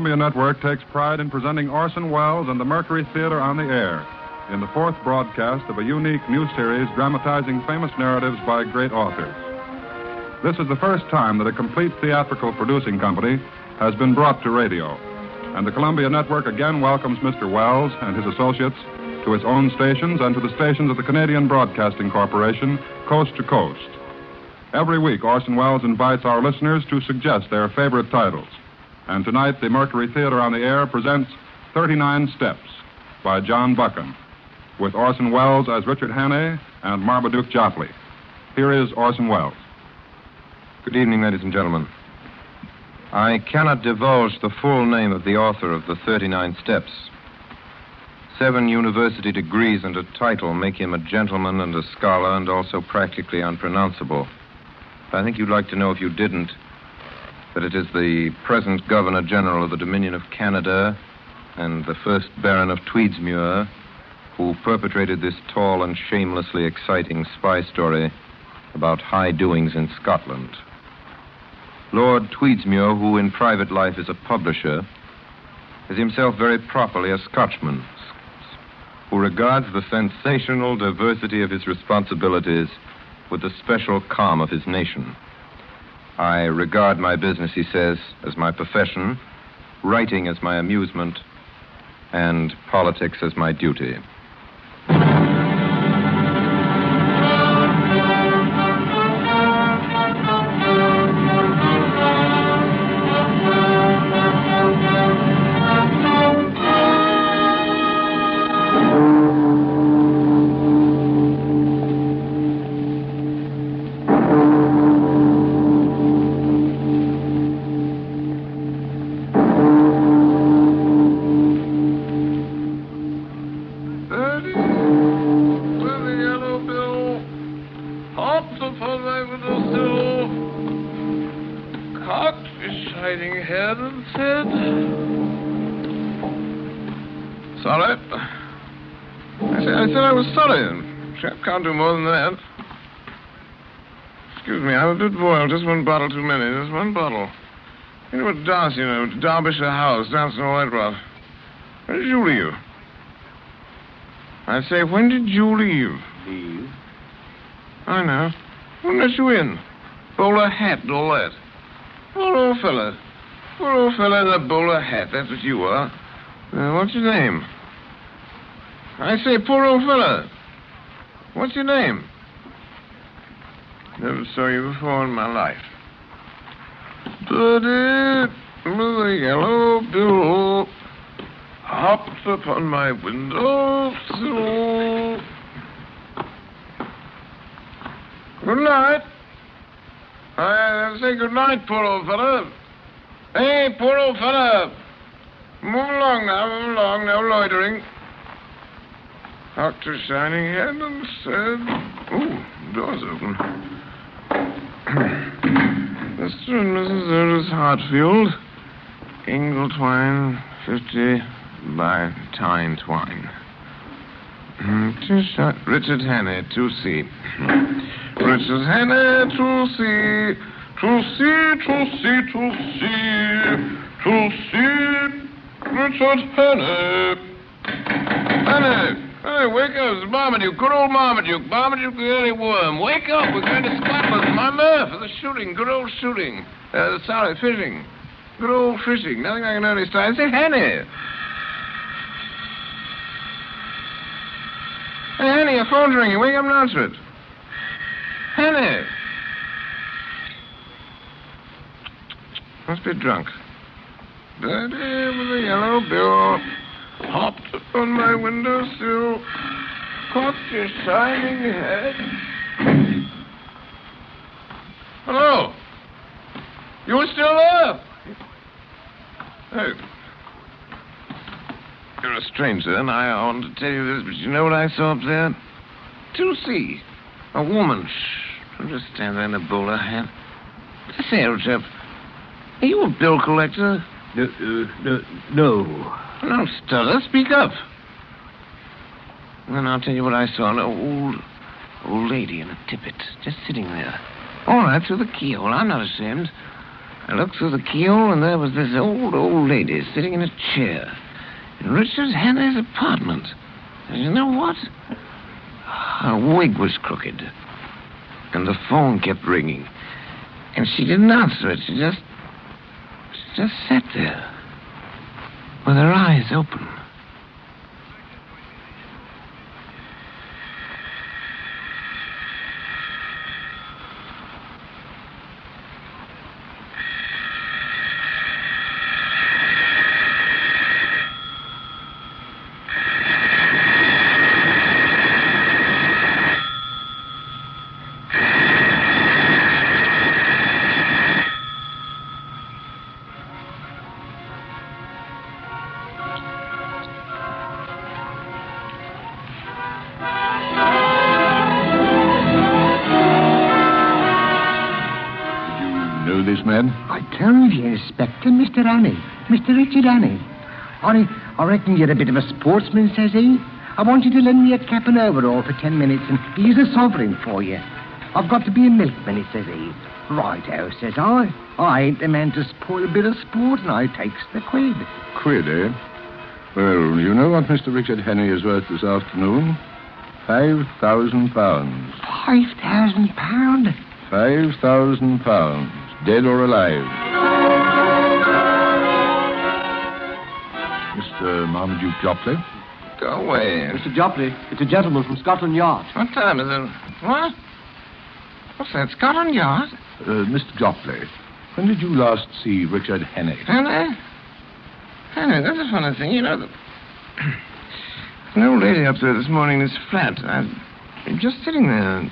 Columbia Network takes pride in presenting Orson Welles and the Mercury Theater on the air in the fourth broadcast of a unique new series dramatizing famous narratives by great authors. This is the first time that a complete theatrical producing company has been brought to radio, and the Columbia Network again welcomes Mr. Welles and his associates to its own stations and to the stations of the Canadian Broadcasting Corporation, coast to coast. Every week, Orson Welles invites our listeners to suggest their favorite titles. And tonight, the Mercury Theater on the Air presents 39 Steps by John Buchan, with Orson Welles as Richard Hannay and Marmaduke Jopley. Here is Orson Welles. Good evening, ladies and gentlemen. I cannot divulge the full name of the author of the 39 Steps. 7 university degrees and a title make him a gentleman and a scholar and also practically unpronounceable. I think you'd like to know, if you didn't, that it is the present Governor General of the Dominion of Canada and the first Baron of Tweedsmuir who perpetrated this tall and shamelessly exciting spy story about high doings in Scotland. Lord Tweedsmuir, who in private life is a publisher, is himself very properly a Scotchman, who regards the sensational diversity of his responsibilities with the special calm of his nation. I regard my business, he says, as my profession, writing as my amusement, and politics as my duty. Can't do more than that. Excuse me, I'm a bit boiled. Just one bottle too many. Just one bottle. You know what Darcy, Derbyshire House, dancing all that rot. When did you leave? I say, when did you leave? Leave? I know. Wouldn't let you in. Bowler hat and all that. Poor old fella. Poor old fella in a bowler hat. That's what you are. What's your name? I say, poor old fella. What's your name? Never saw you before in my life. Birdie with a yellow bill hopped upon my windowsill. Good night. I say good night, poor old fella. Hey, poor old fella. Move along now, no loitering. Dr. Shining Head and said, "Oh, door's open." Mr. and Mrs. Otis Hartfield, Ingletwine, 50 by Tyne Twine. Richard Hannay, 2C. Richard Hannay, 2C. 2C, 2C, 2C. 2C. Richard Hannay. Hannay. Hey, wake up. It's Marmaduke. Good old Marmaduke. Marmaduke the early worm. Wake up. We're going to Scotland. My Murph for the shooting. Good old shooting. Fishing. Good old fishing. Nothing like an early start. Say, Hannay. Hey, Hannay, your phone's ringing. Wake up and answer it. Hannay. Must be drunk. Birdie with a yellow bill hopped on my windowsill, caught your shining head. Hello? You still there? Oh. You're a stranger, and I want to tell you this, but you know what I saw up there? 2C. A woman. Shh. Don't just stand there in a bowler hat. Say, old chap, are you a bill collector? No. Don't stutter. Speak up. Then I'll tell you what I saw. An old lady in a tippet, just sitting there. All right, through the keyhole. I'm not ashamed. I looked through the keyhole, and there was this old lady sitting in a chair in Richard Hannay's apartment. And you know what? Her wig was crooked. And the phone kept ringing. And she didn't answer it. She just sat there with her eyes open. This man? I told you, Inspector, Mr. Hannay. Mr. Richard Hannay. I reckon you're a bit of a sportsman, says he. I want you to lend me a cap and overall for 10 minutes, and here's a sovereign for you. I've got to be a milkman, says he. Righto, says I. I ain't the man to spoil a bit of sport, and I takes the quid. Quid, eh? Well, you know what Mr. Richard Hannay is worth this afternoon? £5,000. £5,000? £5,000. Dead or alive. Mr. Marmaduke Jopley? Go away. Mr. Jopley, it's a gentleman from Scotland Yard. What time is it? What? What's that, Scotland Yard? Mr. Jopley, when did you last see Richard Hannay? Hannay? Hannay, that's a funny thing. You know, there's an old lady up there this morning in this flat. I'm just sitting there.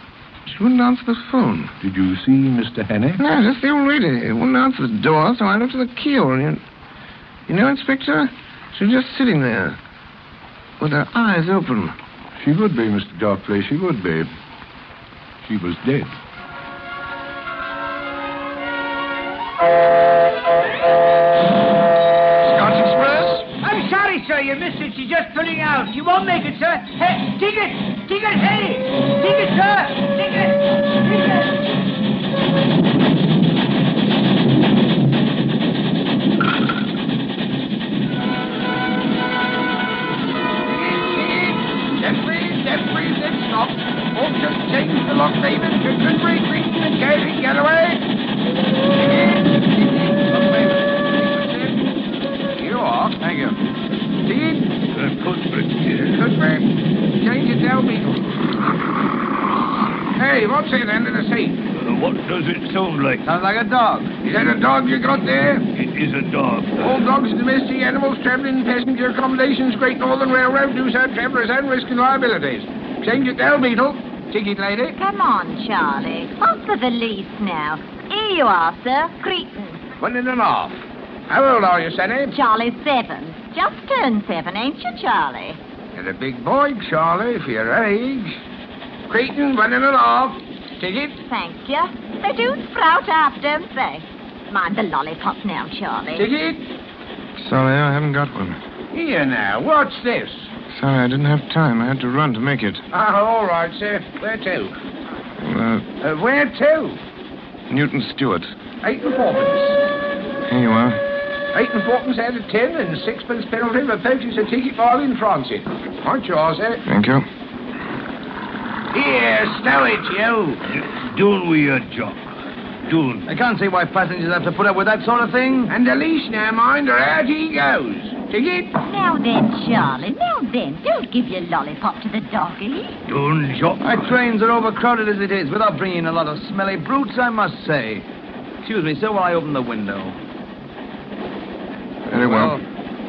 She wouldn't answer the phone. Did you see Mr. Hannay? No, just the old lady. Wouldn't answer the door, so I looked at the keyhole. You know, Inspector, she was just sitting there with her eyes open. She would be, Mr. Jopley. She would be. She was dead. Scotch Express? I'm sorry, sir. You missed it. She's just pulling out. You won't make it, sir. Hey, ticket! Ticket, hey! Ticket, sir! Ticket! Ticket! Left, please, then stop. Folks just change the lock, David. Goodbury, Green, and Gary, Galloway. Here you are. Thank you. Ticket. Cuthbert. Goodbury. Change it down, Beetle. Hey, what's it under the seat? What does it sound like? Sounds like a dog. Is that a dog you got there? It is a dog. All dogs are domestic animals traveling in passenger accommodations, Great Northern Railroad, do so travelers and risk and liabilities. Change it down, Beetle. Ticket, lady. Come on, Charlie. Off the valise now. Here you are, sir. Cretan. 1.5. How old are you, Sonny? Charlie's 7. Just turned 7, ain't you, Charlie? You're a big boy, Charlie, for your age. Cretan, 1.5. Ticket. Thank you. They do sprout up, don't they? Mind the lollipop now, Charlie. Ticket. Sorry, I haven't got one. Here now, what's this? Sorry, I didn't have time. I had to run to make it. All right, sir. Where to? Where to? Newton Stewart. 8 and 4pence. Here you are. 8 and 4pence out of 10 and 6pence penalty for purchase a ticket while in transit. Right, yours, sir. Thank you. Here, stow it, you. Doing we a job. Doing. I can't see why passengers have to put up with that sort of thing. And the leash now, mind, or out he goes. Ticket. Now then, Charlie, now then. Don't give your lollipop to the doggy. Doing job. Our trains are overcrowded as it is, without bringing in a lot of smelly brutes, I must say. Excuse me, sir, while I open the window. Very well.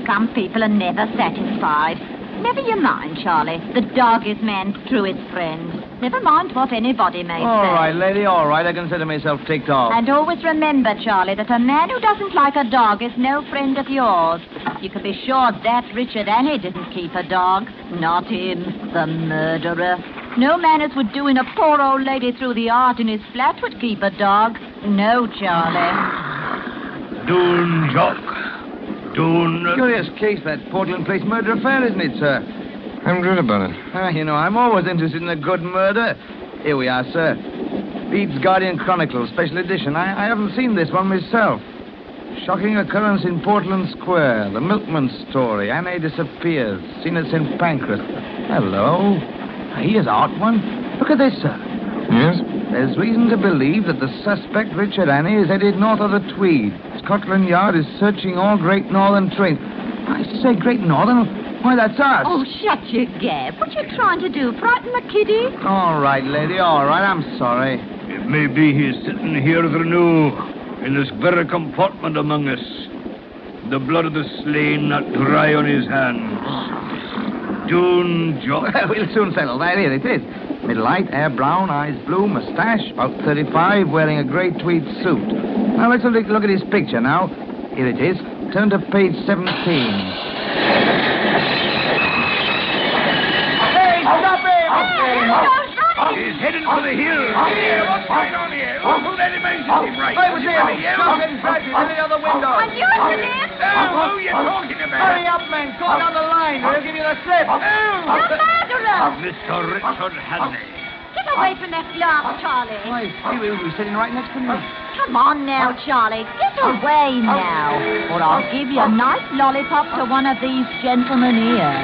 Some people are never satisfied. Never you mind, Charlie. The dog is man's truest friend. Never mind what anybody may say. All right, lady, all right. I consider myself ticked off. And always remember, Charlie, that a man who doesn't like a dog is no friend of yours. You can be sure that Richard Hannay didn't keep a dog. Not him, the murderer. No man as would do in a poor old lady through the heart in his flat would keep a dog. No, Charlie. Doing job. Doing. Curious case, that Portland Place murder affair, isn't it, sir? I haven't read about it. You know, I'm always interested in a good murder. Here we are, sir. Leeds Guardian Chronicle, special edition. I haven't seen this one myself. Shocking occurrence in Portland Square. The milkman story. Annie disappears. Seen at St. Pancras. Hello. Here's odd one. Look at this, sir. Yes? There's reason to believe that the suspect, Richard Annie, is headed north of the Tweed. Scotland Yard is searching all Great Northern trains. I say Great Northern? Why, that's us. Oh, shut your gab. What you trying to do? Frighten the kiddie? All right, lady, all right. I'm sorry. It may be he's sitting here, the new, in this very compartment among us. The blood of the slain not dry on his hands. Doon, Jock. We'll soon settle that. Here it is. Middle height, hair brown, eyes blue, moustache, about 35, wearing a grey tweed suit. Now, let's look at his picture now. Here it is. Turn to page 17. Hey, stop him! He's heading for the hills. What's going on here? Who let him in? Right. I was there. Stop him, Sergeant, in the other window. Are you Philip? Who are you talking about? Hurry up, man. Go down the line. They'll give you the slip. The murderer! Mr. Richard Hanley. Get away from that glass, Charlie. Why, we're sitting right next to me. Come on now, Charlie. Get away now. Or I'll give you a nice lollipop to one of these gentlemen here.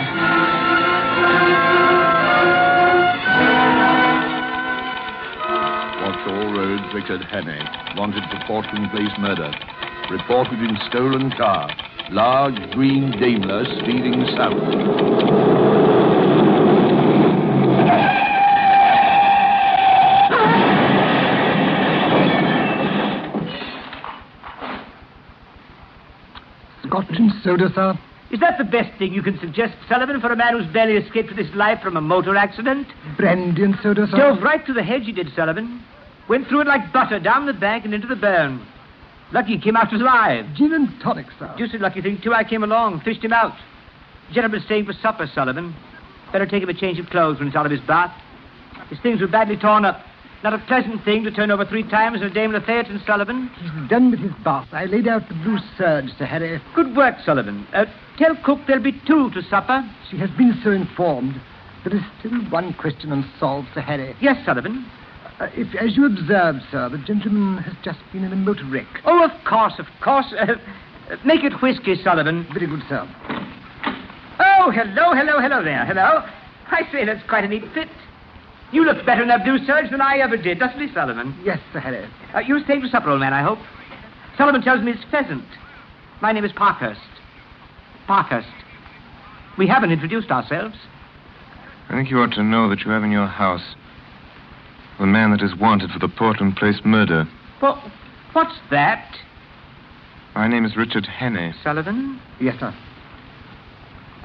Watch all roads, Richard Hannay. Wanted for Portland Place murder. Reported in stolen car. Large green Daimler speeding south. Scotch and soda, sir? Is that the best thing you can suggest, Sullivan, for a man who's barely escaped with his life from a motor accident? Brandy and soda, sir? Dove right through the hedge, he did, Sullivan. Went through it like butter, down the bank and into the burn. Lucky he came out alive. Gin and tonic, sir. Just a lucky thing, too, I came along, fished him out. Gentleman's staying for supper, Sullivan. Better take him a change of clothes when he's out of his bath. His things were badly torn up. Not a pleasant thing to turn over 3 times in a Daimler Phaeton, Sullivan. He's done with his bath. I laid out the blue serge, Sir Harry. Good work, Sullivan. Tell cook there'll be 2 to supper. She has been so informed. There is still one question unsolved, Sir Harry. Yes, Sullivan. If, as you observed, sir, the gentleman has just been in a motor wreck. Oh, of course, of course. Make it whiskey, Sullivan. Very good, sir. Oh, hello there. Hello. I say, that's quite a neat fit. You look better in that blue serge than I ever did, doesn't he, Sullivan? Yes, Sir Harry. You're staying for supper, old man, I hope. Sullivan tells me it's pheasant. My name is Parkhurst. Parkhurst. We haven't introduced ourselves. I think you ought to know that you have in your house the man that is wanted for the Portland Place murder. Well, what's that? My name is Richard Hannay. Sullivan? Yes, sir.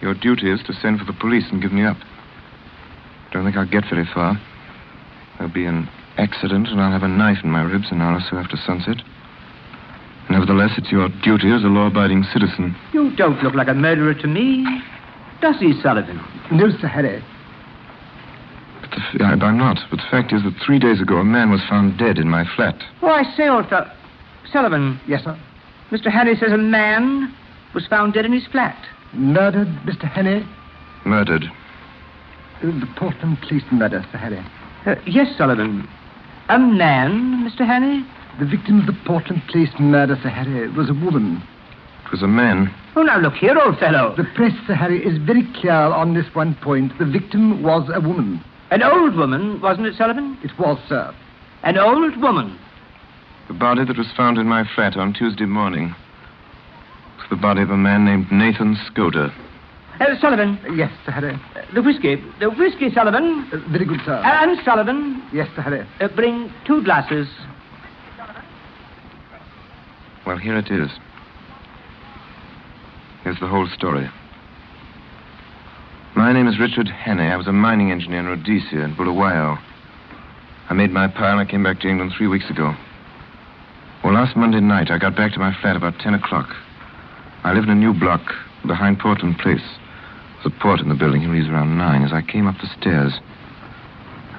Your duty is to send for the police and give me up. Don't think I'll get very far. There'll be an accident, and I'll have a knife in my ribs an hour or so after sunset. Nevertheless, it's your duty as a law-abiding citizen. You don't look like a murderer to me. Does he, Sullivan? No, Sir Harry. But I'm not. But the fact is that 3 days ago, a man was found dead in my flat. Oh, I say, old fellow. Sullivan. Yes, sir. Mr. Hannay says a man was found dead in his flat. Murdered, Mr. Hannay? Murdered. The Portland Place murder, Sir Harry. Yes, Sullivan. A man, Mr. Hannay? The victim of the Portland Place murder, Sir Harry, was a woman. It was a man. Oh, now look here, old fellow. The press, Sir Harry, is very clear on this one point. The victim was a woman. An old woman, wasn't it, Sullivan? It was, sir. An old woman. The body that was found in my flat on Tuesday morning was the body of a man named Nathan Skoda. Sullivan. Yes, Sir Harry. The whiskey, Sullivan. Very good, sir. And Sullivan. Yes, Sir Harry. Bring 2 glasses. Well, here it is. Here's the whole story. My name is Richard Hannay. I was a mining engineer in Rhodesia and Bulawayo. I made my pile and I came back to England 3 weeks ago. Well, last Monday night, I got back to my flat about 10 o'clock. I live in a new block behind Portland Place. There's a port in the building. He leaves around 9. As I came up the stairs,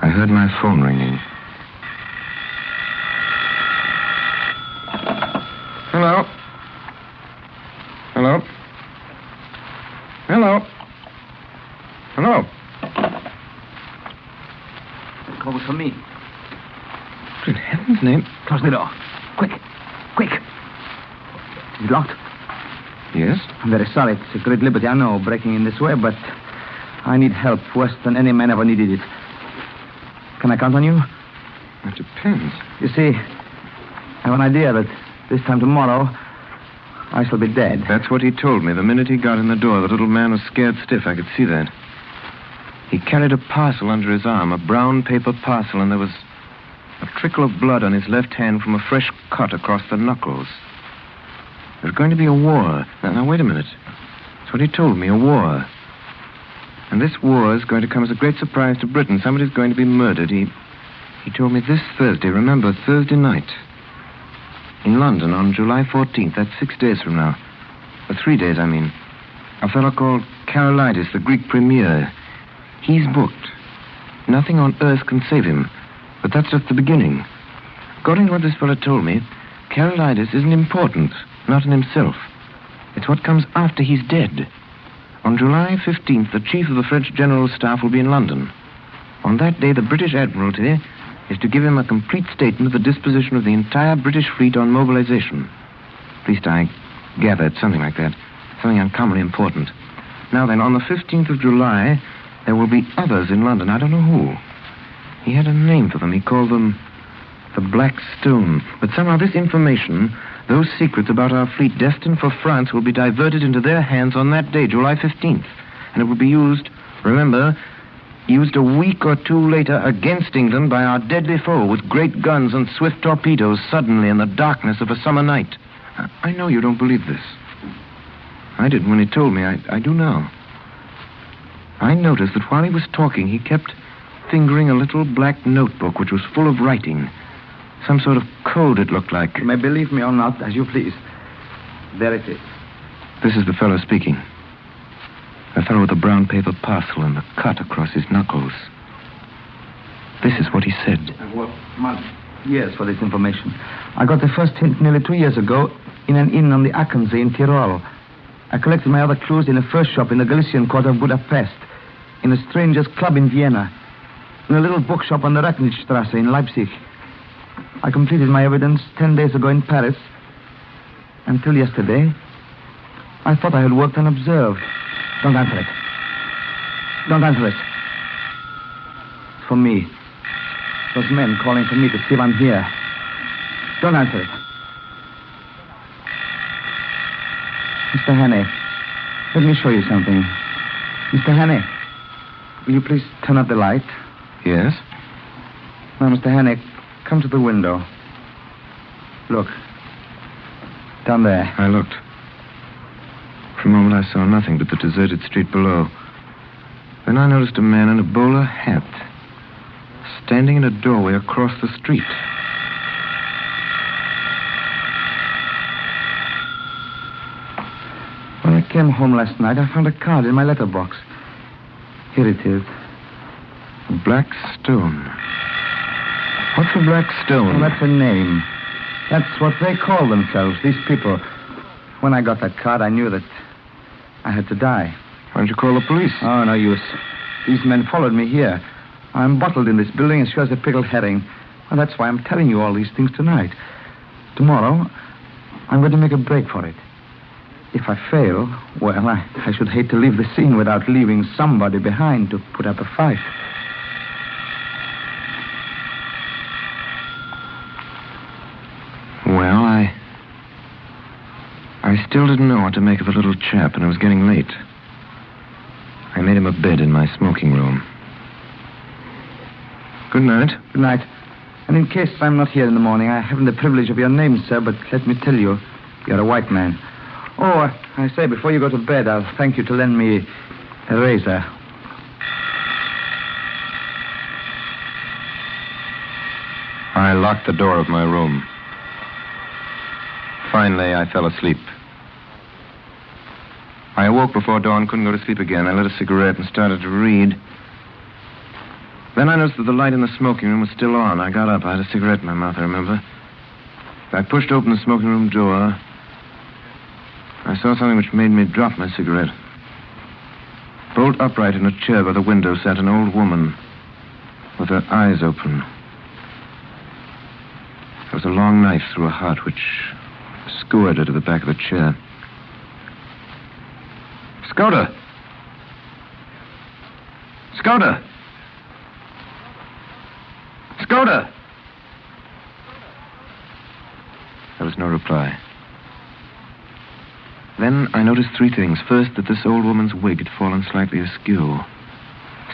I heard my phone ringing. Hello? Hello? Hello? Hello? Call was for me. In heaven's name. Close the door. Quick. Is it locked? Yes? I'm very sorry. It's a great liberty, I know, breaking in this way, but I need help worse than any man ever needed it. Can I count on you? It depends. You see, I have an idea that this time tomorrow, I shall be dead. That's what he told me the minute he got in the door. The little man was scared stiff. I could see that. He carried a parcel under his arm, a brown paper parcel, and there was a trickle of blood on his left hand from a fresh cut across the knuckles. There's going to be a war. Now, wait a minute. That's what he told me, a war. And this war is going to come as a great surprise to Britain. Somebody's going to be murdered. He told me this Thursday. Remember, Thursday night. In London on July 14th. That's 6 days from now. 3 days, I mean. A fellow called Karolidis, the Greek premier. He's booked. Nothing on earth can save him. But that's just the beginning. According to what this fellow told me, Karolidis isn't important, not in himself. It's what comes after he's dead. On July 15th, the chief of the French General Staff will be in London. On that day, the British Admiralty is to give him a complete statement of the disposition of the entire British fleet on mobilization. At least I gather it's something like that. Something uncommonly important. Now then, on the 15th of July, there will be others in London. I don't know who. He had a name for them. He called them the Black Stone. But somehow this information, those secrets about our fleet destined for France, will be diverted into their hands on that day, July 15th. And it will be used, remember, used a week or two later against England by our deadly foe with great guns and swift torpedoes suddenly in the darkness of a summer night. I know you don't believe this. I didn't when he told me. I do now. I noticed that while he was talking, he kept fingering a little black notebook which was full of writing. Some sort of code, it looked like. You may believe me or not, as you please. There it is. This is the fellow speaking. The fellow with the brown paper parcel and the cut across his knuckles. This is what he said. Well, years for this information. I got the first hint nearly 2 years ago in an inn on the Achensee in Tyrol. I collected my other clues in a fur shop in the Galician quarter of Budapest, in a stranger's club in Vienna, in a little bookshop on the Racknitzstrasse in Leipzig. I completed my evidence 10 days ago in Paris. Until yesterday, I thought I had worked unobserved. Don't answer it. Don't answer it. It's for me. Those men calling for me to see if I'm here. Don't answer it. Mr. Hannay, let me show you something. Mr. Hannay, will you please turn up the light? Yes? Now, Mr. Hannay, come to the window. Look. Down there. I looked. For a moment I saw nothing but the deserted street below. Then I noticed a man in a bowler hat, standing in a doorway across the street. When I came home last night, I found a card in my letterbox. Here it is. Black Stone. What's a Black Stone? Well, that's a name. That's what they call themselves, these people. When I got that card, I knew that I had to die. Why don't you call the police? Oh, no use. These men followed me here. I'm bottled in this building as sure as a pickled herring. Well, that's why I'm telling you all these things tonight. Tomorrow, I'm going to make a break for it. If I fail, well, I should hate to leave the scene without leaving somebody behind to put up a fight. Well, I still didn't know what to make of the little chap, and it was getting late. I made him a bed in my smoking room. Good night. Good night. And in case I'm not here in the morning, I haven't the privilege of your name, sir, but let me tell you, you're a white man. Oh, I say, before you go to bed, I'll thank you to lend me a razor. I locked the door of my room. Finally, I fell asleep. I awoke before dawn, couldn't go to sleep again. I lit a cigarette and started to read. Then I noticed that the light in the smoking room was still on. I got up. I had a cigarette in my mouth, I remember. I pushed open the smoking room door. I saw something which made me drop my cigarette. Bolt upright in a chair by the window sat an old woman with her eyes open. There was a long knife through her heart which scored her to the back of the chair. Skoda! Skoda! Skoda! There was no reply. Then I noticed three things. First, that this old woman's wig had fallen slightly askew.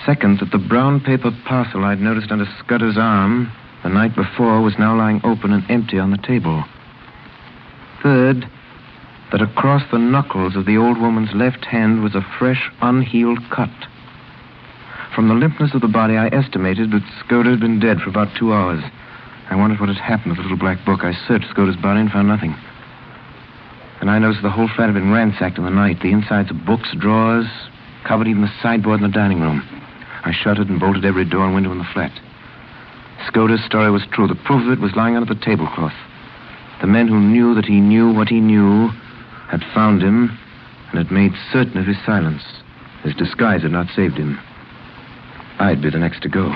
Second, that the brown paper parcel I'd noticed under Scudder's arm the night before was now lying open and empty on the table. Third, that across the knuckles of the old woman's left hand was a fresh, unhealed cut. From the limpness of the body, I estimated that Skoda had been dead for about 2 hours. I wondered what had happened with the little black book. I searched Skoda's body and found nothing. And I noticed the whole flat had been ransacked in the night. The insides of books, drawers, covered even the sideboard in the dining room. I shuttered and bolted every door and window in the flat. Skoda's story was true. The proof of it was lying under the tablecloth. The men who knew that he knew what he knew had found him and had made certain of his silence. His disguise had not saved him. I'd be the next to go.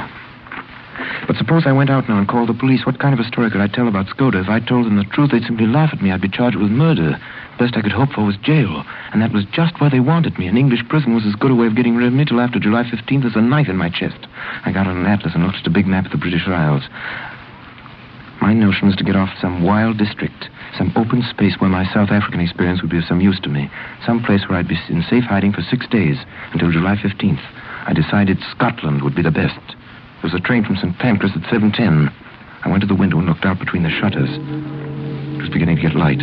But suppose I went out now and called the police. What kind of a story could I tell about Skoda? If I told them the truth, they'd simply laugh at me. I'd be charged with murder. Best I could hope for was jail. And that was just where they wanted me. An English prison was as good a way of getting rid of me till after July 15th as a knife in my chest. I got on an atlas and looked at a big map of the British Isles. My notion was to get off some wild district, some open space where my South African experience would be of some use to me, some place where I'd be in safe hiding for 6 days until July 15th. I decided Scotland would be the best. There was a train from St. Pancras at 7:10. I went to the window and looked out between the shutters. It was beginning to get light.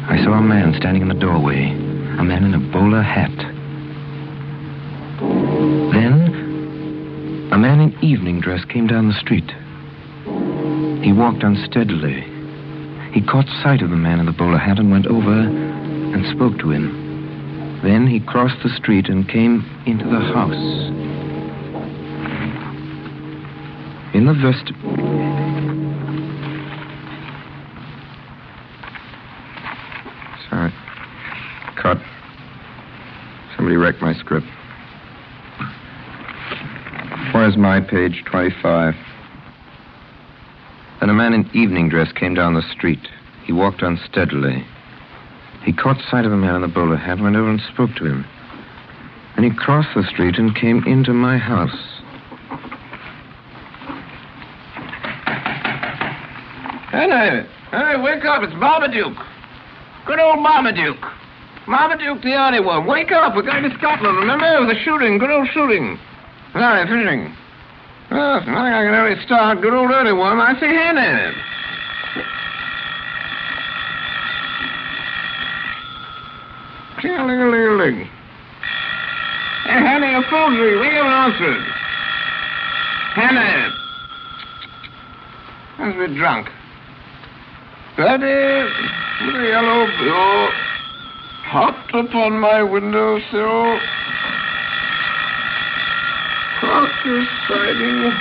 I saw a man standing in the doorway, a man in a bowler hat. Then, a man in evening dress came down the street. He walked unsteadily. He caught sight of the man in the bowler hat and went over and spoke to him. Then he crossed the street and came into the house. In the vestibule. Sorry. Cut. Somebody wrecked my script. Where's my page 25? Then a man in evening dress came down the street. He walked unsteadily. He caught sight of a man in the bowler hat and went over and spoke to him. Then he crossed the street and came into my house. Hey, wake up. It's Marmaduke. Good old Marmaduke. Marmaduke the only one. Wake up. We're going to Scotland. Remember? It was a shooting. Good old shooting. Sorry, fishing. Oh, it's nothing I can really start. Good old early one. I see Hannah. Ting-a-ling-a-ling-a-ling. Hey, Hannah, your phone's ringing. We haven't answered. Hannah. I was a bit drunk. Betty, with a yellow bill, hopped upon my windowsill. Cock is siding.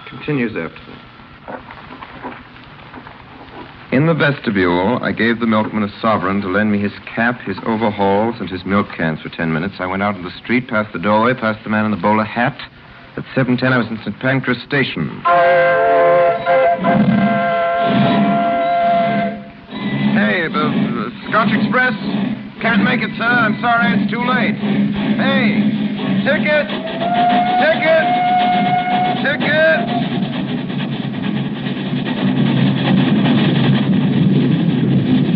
Continues after that. In the vestibule, I gave the milkman a sovereign to lend me his cap, his overalls, and his milk cans for 10 minutes. I went out into the street, past the doorway, past the man in the bowler hat. At 7:10, I was in St. Pancras Station. Hey, the Scotch Express? Can't make it, sir. I'm sorry, it's too late. Hey, ticket! Ticket! Ticket!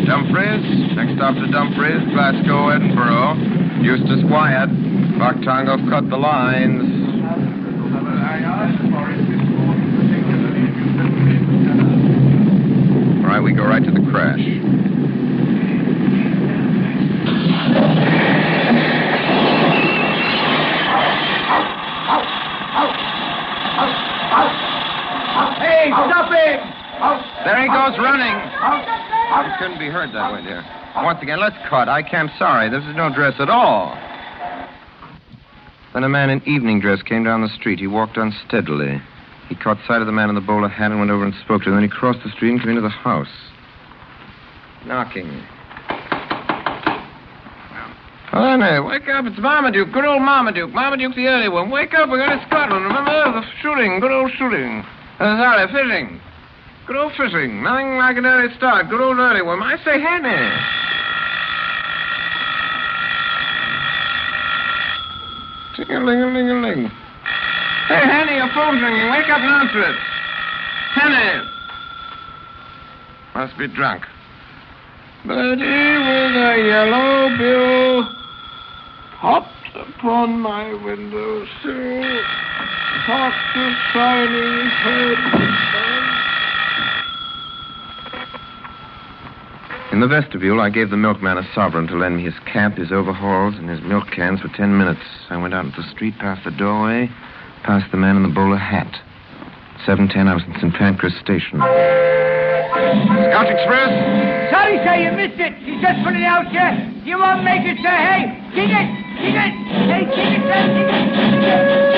Dumfries, next stop to Dumfries, Glasgow, Edinburgh. Eustace Wyatt, Baktango cut the lines. All right, we go right to the crash. Hey, stop him! There he goes running. It couldn't be heard that way, dear. Once again, let's cut. I can't. Sorry, this is no dress at all. Then a man in evening dress came down the street. He walked unsteadily. He caught sight of the man in the bowler hat and went over and spoke to him. Then he crossed the street and came into the house. Knocking. Oh, Anna, wake up. It's Marmaduke. Good old Marmaduke. Marmaduke the early one. Wake up. We're going to Scotland. Remember the shooting. Good old shooting. Sorry, fishing. Good old fishing. Nothing like an early start. Good old early one. I say, Henny. Ting-a-ling-a-ling-a-ling. Hey, Henny, your phone's ringing. Wake up and answer it. Henny. Must be drunk. Birdie with a yellow bill hopped upon my windowsill, cocked a shining head. In the vestibule, I gave the milkman a sovereign to lend me his cap, his overalls, and his milk cans for 10 minutes. I went out into the street, past the doorway, past the man in the bowler hat. 7:10, I was in St. Pancras Station. Scotch Express? Sorry, sir, you missed it. She's just put it out, sir. You won't make it, sir. Hey, kick it. Kick it. Hey, kick it, sir. Kick it.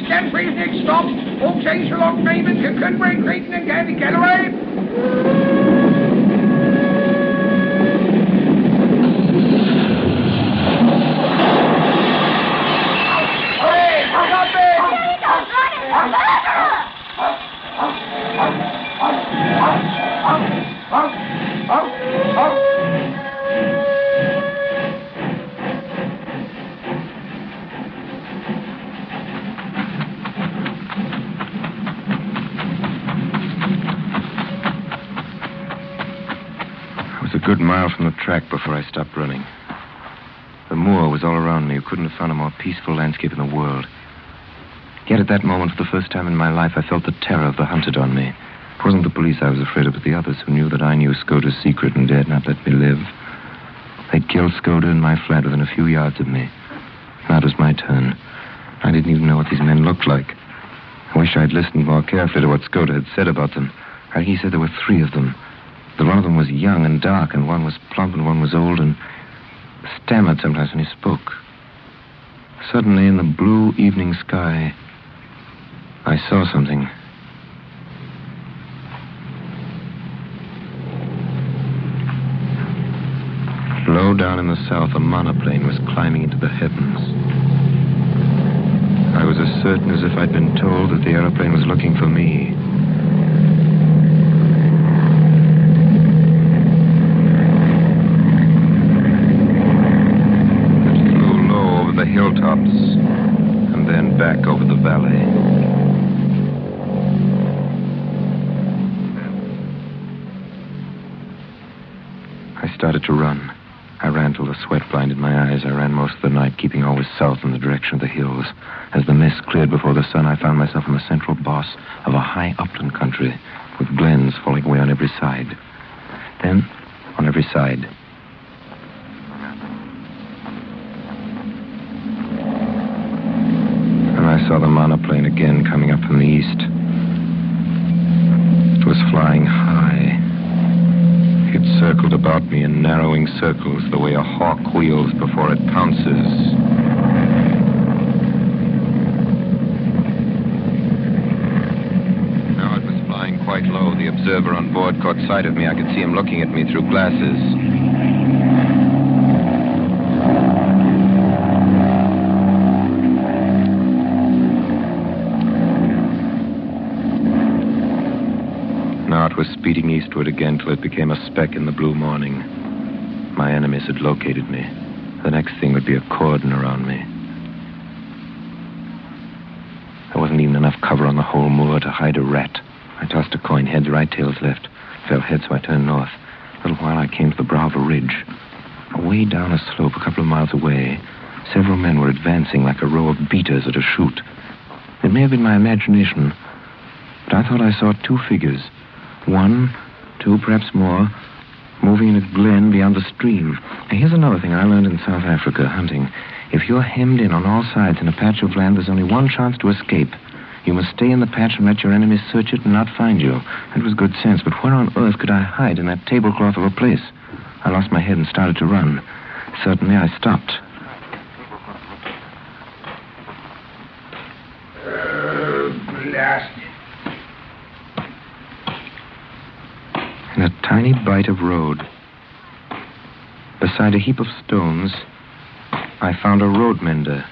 Jeffries, next stop. All change for Long Raymond to Cunbray, Creighton, and Gandhi Galloway. A good mile from the track before I stopped running. The moor was all around me. You couldn't have found a more peaceful landscape in the world. Yet at that moment, for the first time in my life, I felt the terror of the hunted on me. It wasn't the police I was afraid of, but the others who knew that I knew Skoda's secret and dared not let me live. They'd killed Skoda in my flat within a few yards of me. Now it was my turn. I didn't even know what these men looked like. I wish I'd listened more carefully to what Skoda had said about them. He said there were 3 of them. That one of them was young and dark, and one was plump, and one was old, and stammered sometimes when he spoke. Suddenly, in the blue evening sky, I saw something. Low down in the south, a monoplane was climbing into the heavens. I was as certain as if I'd been told that the aeroplane was looking for me. Hilltops, and then back over the valley. I started to run. I ran till the sweat blinded my eyes. I ran most of the night, keeping always south in the direction of the hills. As the mist cleared before the sun, I found myself in the central boss of a high upland country, with glens falling away on every side. Then, on every side, I saw the monoplane again coming up from the east. It was flying high. It circled about me in narrowing circles the way a hawk wheels before it pounces. Now it was flying quite low. The observer on board caught sight of me. I could see him looking at me through glasses. Now it was speeding eastward again till it became a speck in the blue morning. My enemies had located me. The next thing would be a cordon around me. There wasn't even enough cover on the whole moor to hide a rat. I tossed a coin, heads right, tails left. Fell head, so I turned north. A little while I came to the brow of a ridge. Away down a slope, a couple of miles away, several men were advancing like a row of beaters at a shoot. It may have been my imagination, but I thought I saw 2 figures. 1, 2, perhaps more, moving in a glen beyond the stream. And here's another thing I learned in South Africa, hunting. If you're hemmed in on all sides in a patch of land, there's only one chance to escape. You must stay in the patch and let your enemies search it and not find you. That was good sense, but where on earth could I hide in that tablecloth of a place? I lost my head and started to run. Suddenly, I stopped. Blast. In a tiny bight of road, beside a heap of stones, I found a road mender.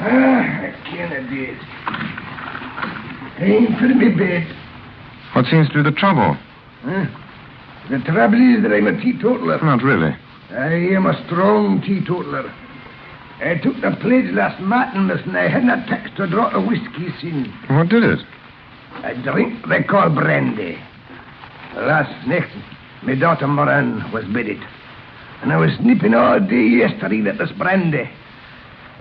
I can't do it. I ain't put in my bed. What seems to be the trouble? Huh? The trouble is that I'm a teetotaler. Not really. I am a strong teetotaler. I took the pledge last Martinmas and I hadn't touched a drop of whiskey since. What did it? A drink they call brandy. Last night, my daughter Moran was bedded. And I was nipping all day yesterday at this brandy.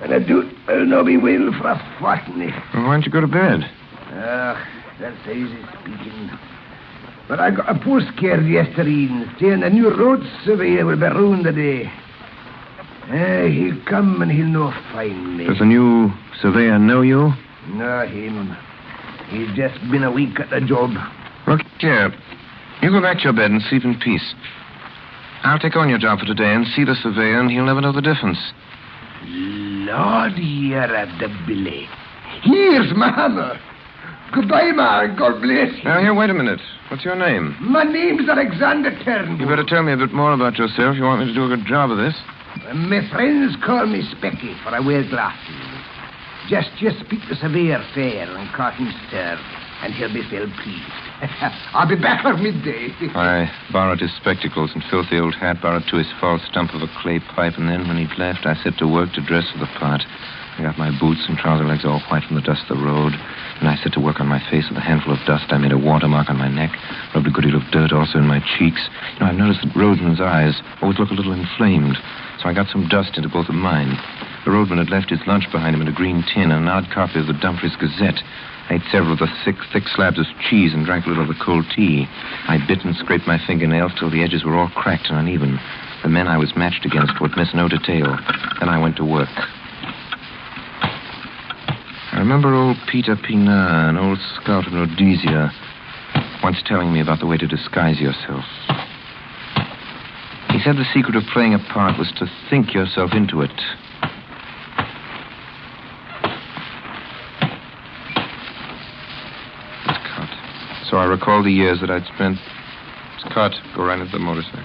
And I do I'll not be well for a fortnight. Well, why don't you go to bed? That's easy speaking. But I got a postcard yesterday saying the new road surveyor will be round today. He'll come and he'll not find me. Does the new surveyor know you? No, him. He's just been a week at the job. Look here. You go back to your bed and sleep in peace. I'll take on your job for today and see the surveyor, and he'll never know the difference. Lord, you're a billy. Here's my hammer. Goodbye, man. God bless you. Now, here, wait a minute. What's your name? My name's Alexander Turnbull. You better tell me a bit more about yourself if you want me to do a good job of this. My friends call me Specky, for I wear glasses. Just you speak to Surveyor Fair and Cotton Stir, and he'll be well pleased. I'll be back at midday. I borrowed his spectacles and filthy old hat, borrowed to his false stump of a clay pipe, and then, when he'd left, I set to work to dress for the part. I got my boots and trouser legs all white from the dust of the road, and I set to work on my face with a handful of dust. I made a watermark on my neck, rubbed a good deal of dirt also in my cheeks. You know, I've noticed that roadmen's eyes always look a little inflamed, so I got some dust into both of mine. The roadman had left his lunch behind him in a green tin and an odd copy of the Dumfries Gazette. I ate several of the thick slabs of cheese and drank a little of the cold tea. I bit and scraped my fingernails till the edges were all cracked and uneven. The men I was matched against would miss no detail. Then I went to work. I remember old Peter Pina, an old scout in Rhodesia, once telling me about the way to disguise yourself. He said the secret of playing a part was to think yourself into it. It's cut. So I recall the years that I'd spent. It's cut. Go right into the motorcycle.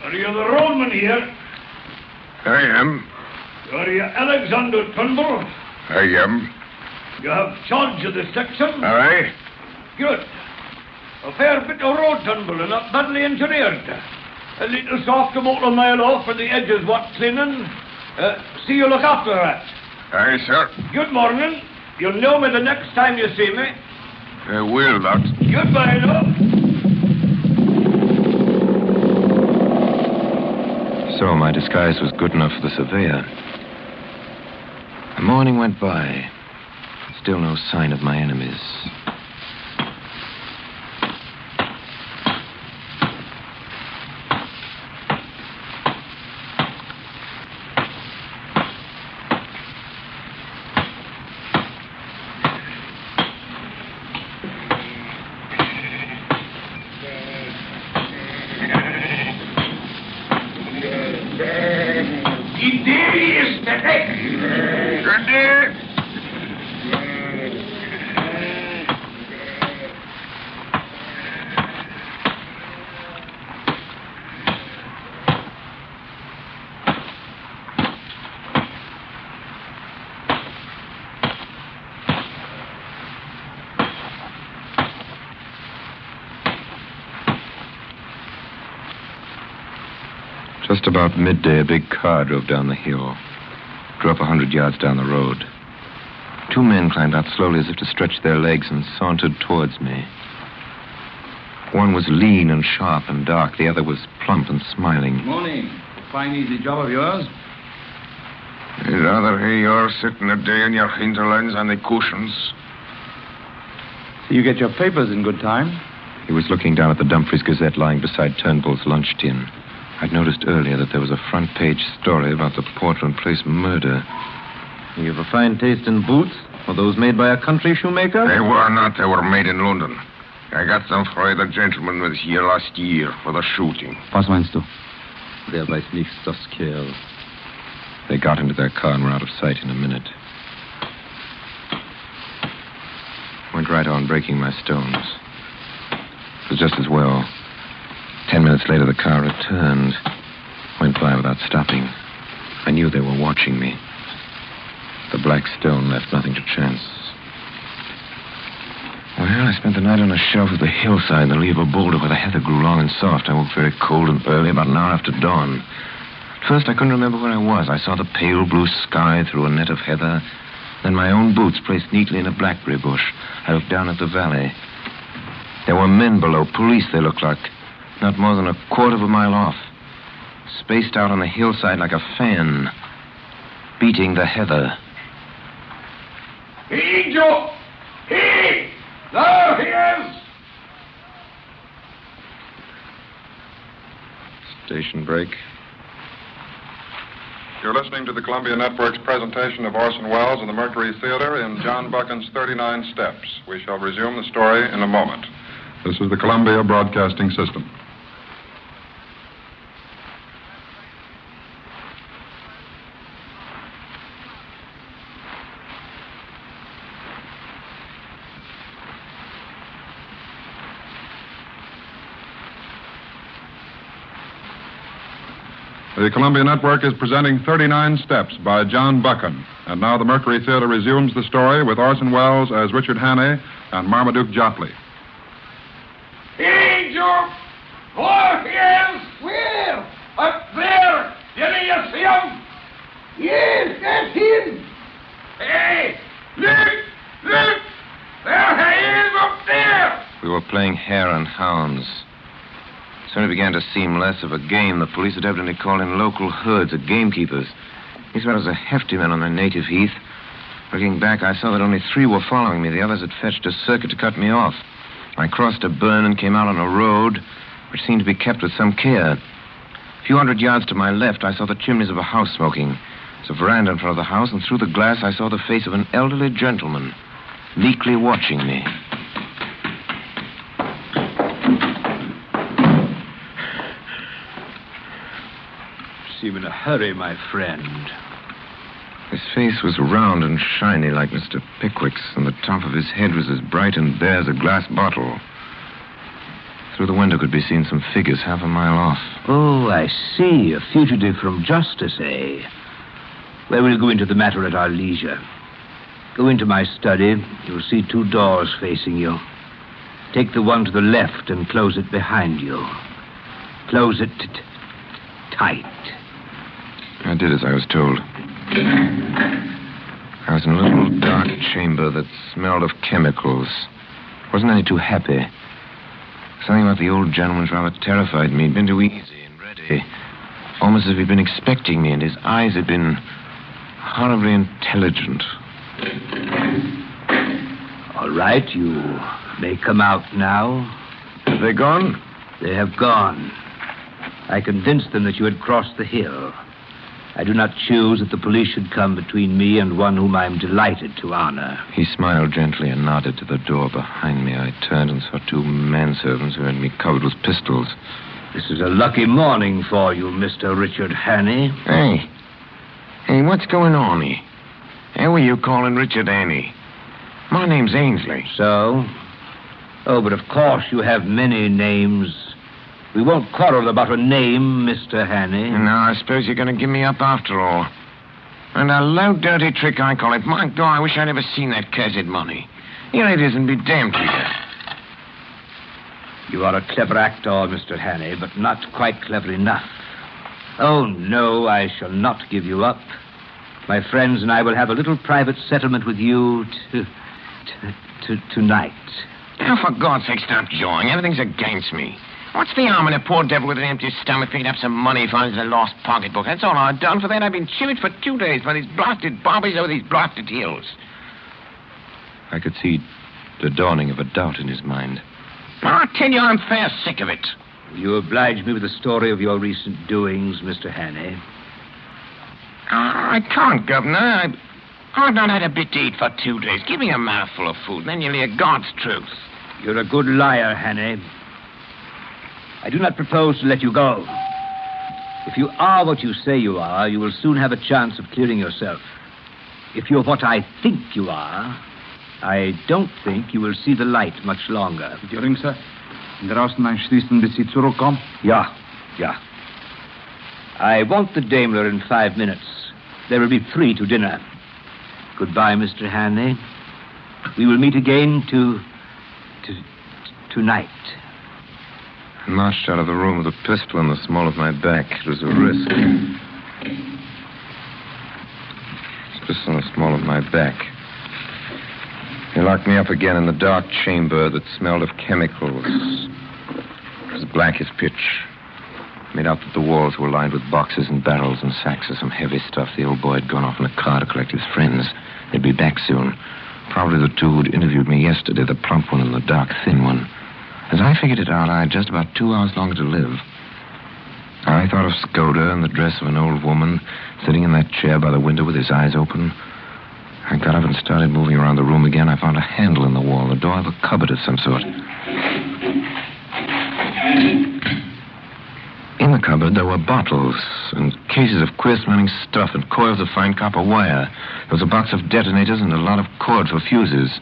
Are you the roadman here? I am. Are you Alexander Turnbull? I am. You have charge of this section? Aye. Good. A fair bit of road, Turnbull, and not badly engineered. A little soft a motor mile off where the edges want cleaning. See you look after that. Aye, sir. Good morning. You'll know me the next time you see me. I will, that. Goodbye, love. So my disguise was good enough for the surveyor. The morning went by. Still no sign of my enemies. Just about midday, a big car drove down the hill. Drew up 100 yards down the road. Two men climbed out slowly as if to stretch their legs and sauntered towards me. One was lean and sharp and dark. The other was plump and smiling. Morning. Fine, easy job of yours. I'd rather hear you're sitting a day in your hinterlands on the cushions. So you get your papers in good time? He was looking down at the Dumfries Gazette lying beside Turnbull's lunch tin. I'd noticed earlier that there was a front-page story about the Portland Place murder. You have a fine taste in boots? Were those made by a country shoemaker? They were not. They were made in London. I got them for the gentleman was here last year for the shooting. Was meinst du? Der weiß nichts, das Kerl. They got into their car and were out of sight in a minute. Went right on breaking my stones. It was just as well. 10 minutes later, the car returned. Went by without stopping. I knew they were watching me. The black stone left nothing to chance. Well, I spent the night on a shelf of the hillside in the lee of a boulder where the heather grew long and soft. I woke very cold and early, about an hour after dawn. At first, I couldn't remember where I was. I saw the pale blue sky through a net of heather, then my own boots placed neatly in a blackberry bush. I looked down at the valley. There were men below, police they looked like, not more than a quarter of a mile off, spaced out on the hillside like a fan, beating the heather. He, Joe! He! There he is! Station break. You're listening to the Columbia Network's presentation of Orson Welles and the Mercury Theater in John Buchan's 39 Steps. We shall resume the story in a moment. This is the Columbia Broadcasting System. The Columbia Network is presenting 39 Steps by John Buchan. And now the Mercury Theater resumes the story with Orson Welles as Richard Hannay and Marmaduke Jopley. Hey, Joe! Oh, he is! Where? Up there! Didn't you see him? Yes, that's him. Hey, look! Look! There he is up there! We were playing hare and hounds. Soon it began to seem less of a game. The police had evidently called in local herds of gamekeepers. These fellows are hefty men on their native heath. Looking back, I saw that only 3 were following me. The others had fetched a circuit to cut me off. I crossed a burn and came out on a road which seemed to be kept with some care. A few hundred yards to my left, I saw the chimneys of a house smoking. There's a veranda in front of the house, and through the glass I saw the face of an elderly gentleman, meekly watching me. Seem in a hurry, my friend. His face was round and shiny like Mr. Pickwick's, and the top of his head was as bright and bare as a glass bottle. Through the window could be seen some figures half a mile off. Oh, I see. A fugitive from justice, eh? Well, we'll go into the matter at our leisure. Go into my study. You'll see 2 doors facing you. Take the one to the left and close it behind you. Close it tight. I did as I was told. I was in a little dark chamber that smelled of chemicals. Wasn't any too happy. Something about the old gentleman's rather terrified me. He'd been too easy and ready. Almost as if he'd been expecting me, and his eyes had been horribly intelligent. All right, you may come out now. Have they gone? They have gone. I convinced them that you had crossed the hill. I do not choose that the police should come between me and one whom I am delighted to honor. He smiled gently and nodded to the door behind me. I turned and saw 2 manservants who had me covered with pistols. This is a lucky morning for you, Mr. Richard Hannay. Hey, what's going on here? How are you calling Richard Hannay? My name's Ainsley. So? Oh, but of course you have many names. We won't quarrel about a name, Mr. Hannay. Now, I suppose you're going to give me up after all. And a low, dirty trick, I call it. My God, I wish I'd never seen that cursed money. Here it is, and be damned to you. You are a clever actor, Mr. Hannay, but not quite clever enough. Oh, no, I shall not give you up. My friends and I will have a little private settlement with you tonight. Now, for God's sake, stop jawing. Everything's against me. What's the harm in a poor devil with an empty stomach picking up some money finds a lost pocketbook? That's all I've done. For that, I've been chewed for 2 days by these blasted bobbies over these blasted hills. I could see the dawning of a doubt in his mind. I tell you, I'm fair sick of it. You oblige me with the story of your recent doings, Mr. Hannay. I can't, Governor. I've not had a bit to eat for 2 days. Give me a mouthful of food, and then you'll hear God's truth. You're a good liar, Hannay. I do not propose to let you go. If you are what you say you are, you will soon have a chance of clearing yourself. If you're what I think you are, I don't think you will see the light much longer. Did you ring, sir? Draußen ein Schließen, bis Sie zurückkommen? Ja. I want the Daimler in 5 minutes. There will be 3 to dinner. Goodbye, Mr. Hanley. We will meet again tonight. I marched out of the room with a pistol in the small of my back. It was a risk. Pistol in the small of my back. They locked me up again in the dark chamber that smelled of chemicals. It was black as pitch. Made out that the walls were lined with boxes and barrels and sacks of some heavy stuff. The old boy had gone off in a car to collect his friends. They'd be back soon. Probably the 2 who'd interviewed me yesterday, the plump one and the dark, thin one. As I figured it out, I had just about 2 hours longer to live. I thought of Skoda and the dress of an old woman sitting in that chair by the window with his eyes open. I got up and started moving around the room again. I found a handle in the wall, the door of a cupboard of some sort. In the cupboard, there were bottles and cases of queer-smelling stuff and coils of fine copper wire. There was a box of detonators and a lot of cord for fuses.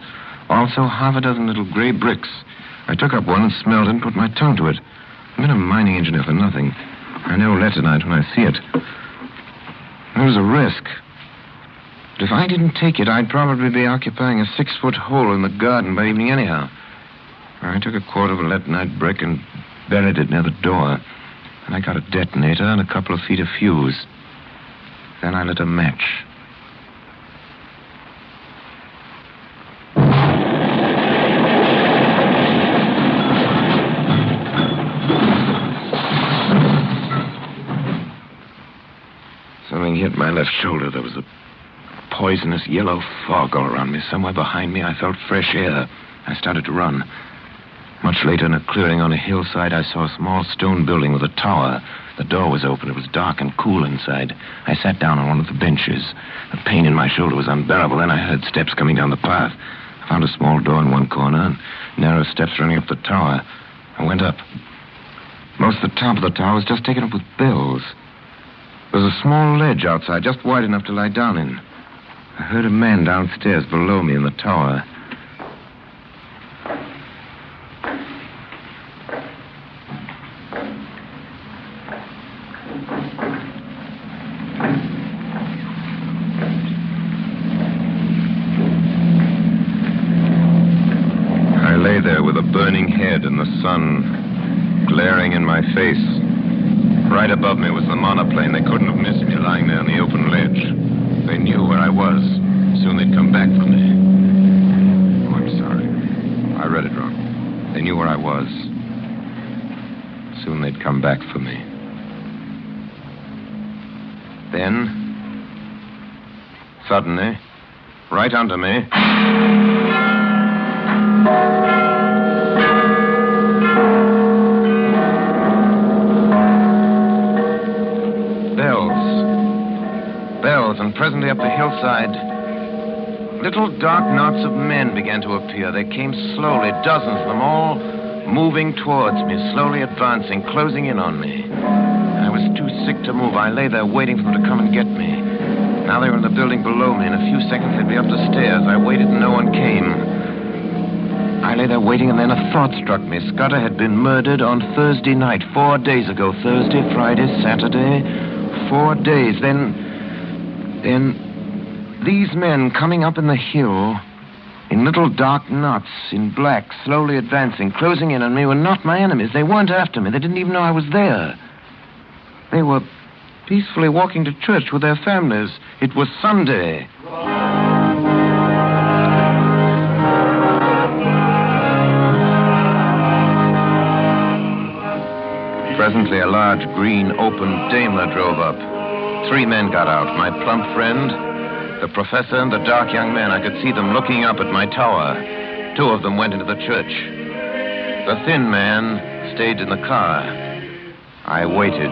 Also, half a dozen little gray bricks. I took up one and smelled it and put my tongue to it. I've been a mining engineer for nothing. I know letonite when I see it. There was a risk. But if I didn't take it, I'd probably be occupying a 6-foot hole in the garden by evening anyhow. I took a quarter of a letonite brick and buried it near the door. And I got a detonator and a couple of feet of fuse. Then I lit a match. Something hit my left shoulder. There was a poisonous yellow fog all around me. Somewhere behind me, I felt fresh air. I started to run. Much later, in a clearing on a hillside, I saw a small stone building with a tower. The door was open. It was dark and cool inside. I sat down on one of the benches. The pain in my shoulder was unbearable. Then I heard steps coming down the path. I found a small door in one corner and narrow steps running up the tower. I went up. Most of the top of the tower was just taken up with bells. There was a small ledge outside, just wide enough to lie down in. I heard a man downstairs below me in the tower. I lay there with a burning head and the sun glaring in my face. Right above me was the monoplane. They couldn't have missed me lying there on the open ledge. They knew where I was. Soon they'd come back for me. Oh, I'm sorry. I read it wrong. They knew where I was. Soon they'd come back for me. Then, suddenly, right under me... Bells, and presently up the hillside, little dark knots of men began to appear. They came slowly, dozens of them, all moving towards me, slowly advancing, closing in on me. I was too sick to move. I lay there waiting for them to come and get me. Now they were in the building below me. In a few seconds, they'd be up the stairs. I waited and no one came. I lay there waiting, and then a thought struck me. Scudder had been murdered on Thursday night, 4 days ago. Thursday, Friday, Saturday, 4 days. Then these men coming up in the hill in little dark knots, in black, slowly advancing, closing in on me, were not my enemies. They weren't after me. They didn't even know I was there. They were peacefully walking to church with their families. It was Sunday. Presently, a large, green, open Daimler drove up. 3 men got out. My plump friend, the professor, and the dark young man. I could see them looking up at my tower. 2 of them went into the church. The thin man stayed in the car. I waited.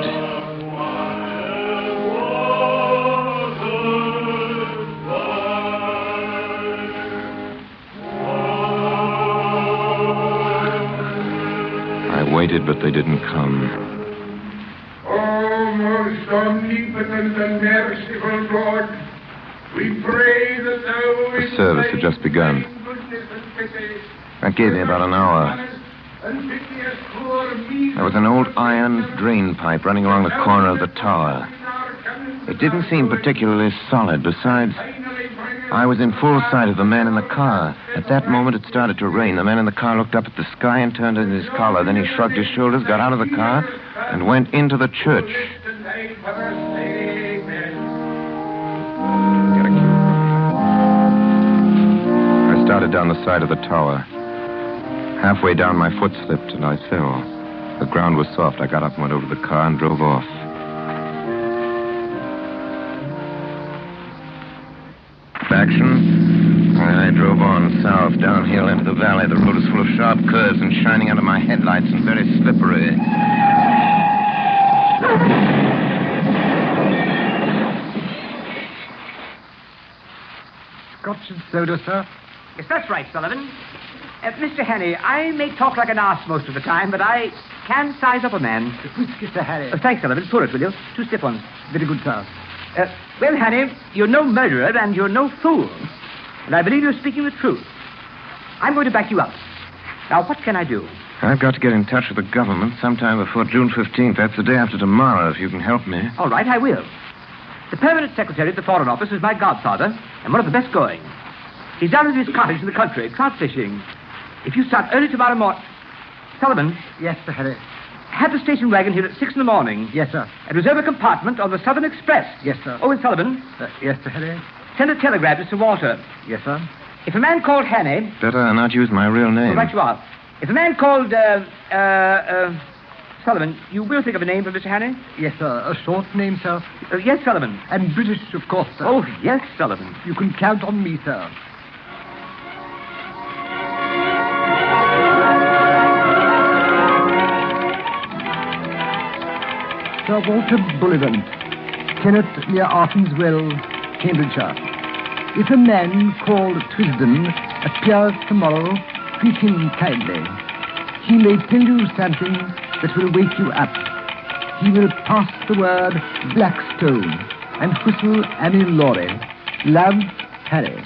I waited, but they didn't come. Most omnipotent and merciful God, we pray that thou The service had just begun. That gave me about an hour. There was an old iron drain pipe running along the corner of the tower. It didn't seem particularly solid. Besides, I was in full sight of the man in the car. At that moment, it started to rain. The man in the car looked up at the sky and turned in his collar. Then he shrugged his shoulders, got out of the car, and went into the church. I started down the side of the tower. Halfway down, my foot slipped, and I fell. The ground was soft. I got up and went over to the car and drove off. Action. I drove on south, downhill into the valley. The road was full of sharp curves and shining under my headlights and very slippery. Scotch and soda, sir? Yes, that's right, Sullivan. Mr. Hannay, I may talk like an ass most of the time, but I can size up a man. Whiskey, Sir Harry. Thanks, Sullivan. Pour it, will you? 2 stiff ones. Very good, sir. Well, Hannay, you're no murderer and you're no fool. And I believe you're speaking the truth. I'm going to back you up. Now, what can I do? I've got to get in touch with the government sometime before June 15th. That's the day after tomorrow, if you can help me. All right, I will. The permanent secretary at the Foreign Office is my godfather, and one of the best going. He's down at his cottage in the country, trout fishing. If you start early tomorrow morning... Sullivan. Yes, Sir Harry. Have the station wagon here at 6 in the morning. Yes, sir. And reserve a compartment on the Southern Express. Yes, sir. Oh, and Sullivan. Yes, Sir Harry. Send a telegram to Sir Walter. Yes, sir. If a man called Hannay... Better not use my real name. Oh, right you are. If a man called, Sullivan, you will think of a name for Mr. Hannay? Yes, sir. A short name, sir. Yes, Sullivan. And British, of course, sir. Oh, yes, Sullivan. You can count on me, sir. Sir Walter Bullivant, tenant near Arthenswell, Cambridgeshire. If a man called Twisden appears tomorrow, treat him kindly. He may tell you something that will wake you up. He will pass the word Blackstone and whistle Annie Laurie. Love, Harry.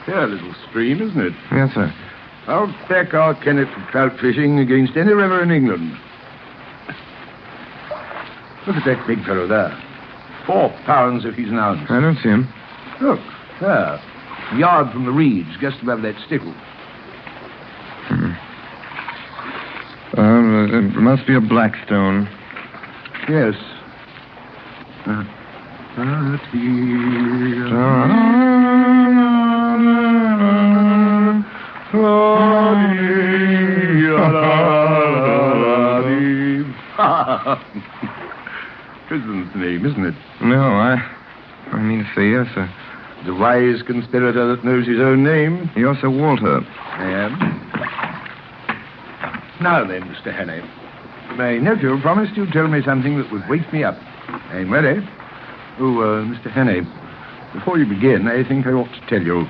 Fair little stream, isn't it? Yes, sir. I'll back our Kenneth for trout fishing against any river in England. Look at that big fellow there. 4 pounds if he's an ounce. I don't see him. Look, there. A yard from the reeds, just above that stickle. It must be a Blackstone. Yes. Trisden's name, isn't it? No, I mean to say yes, sir. The wise conspirator that knows his own name. You're Sir Walter. I am. Now then, Mr. Hannay. My nephew promised you'd tell me something that would wake me up. I'm ready. Oh, Mr. Hannay, before you begin, I think I ought to tell you.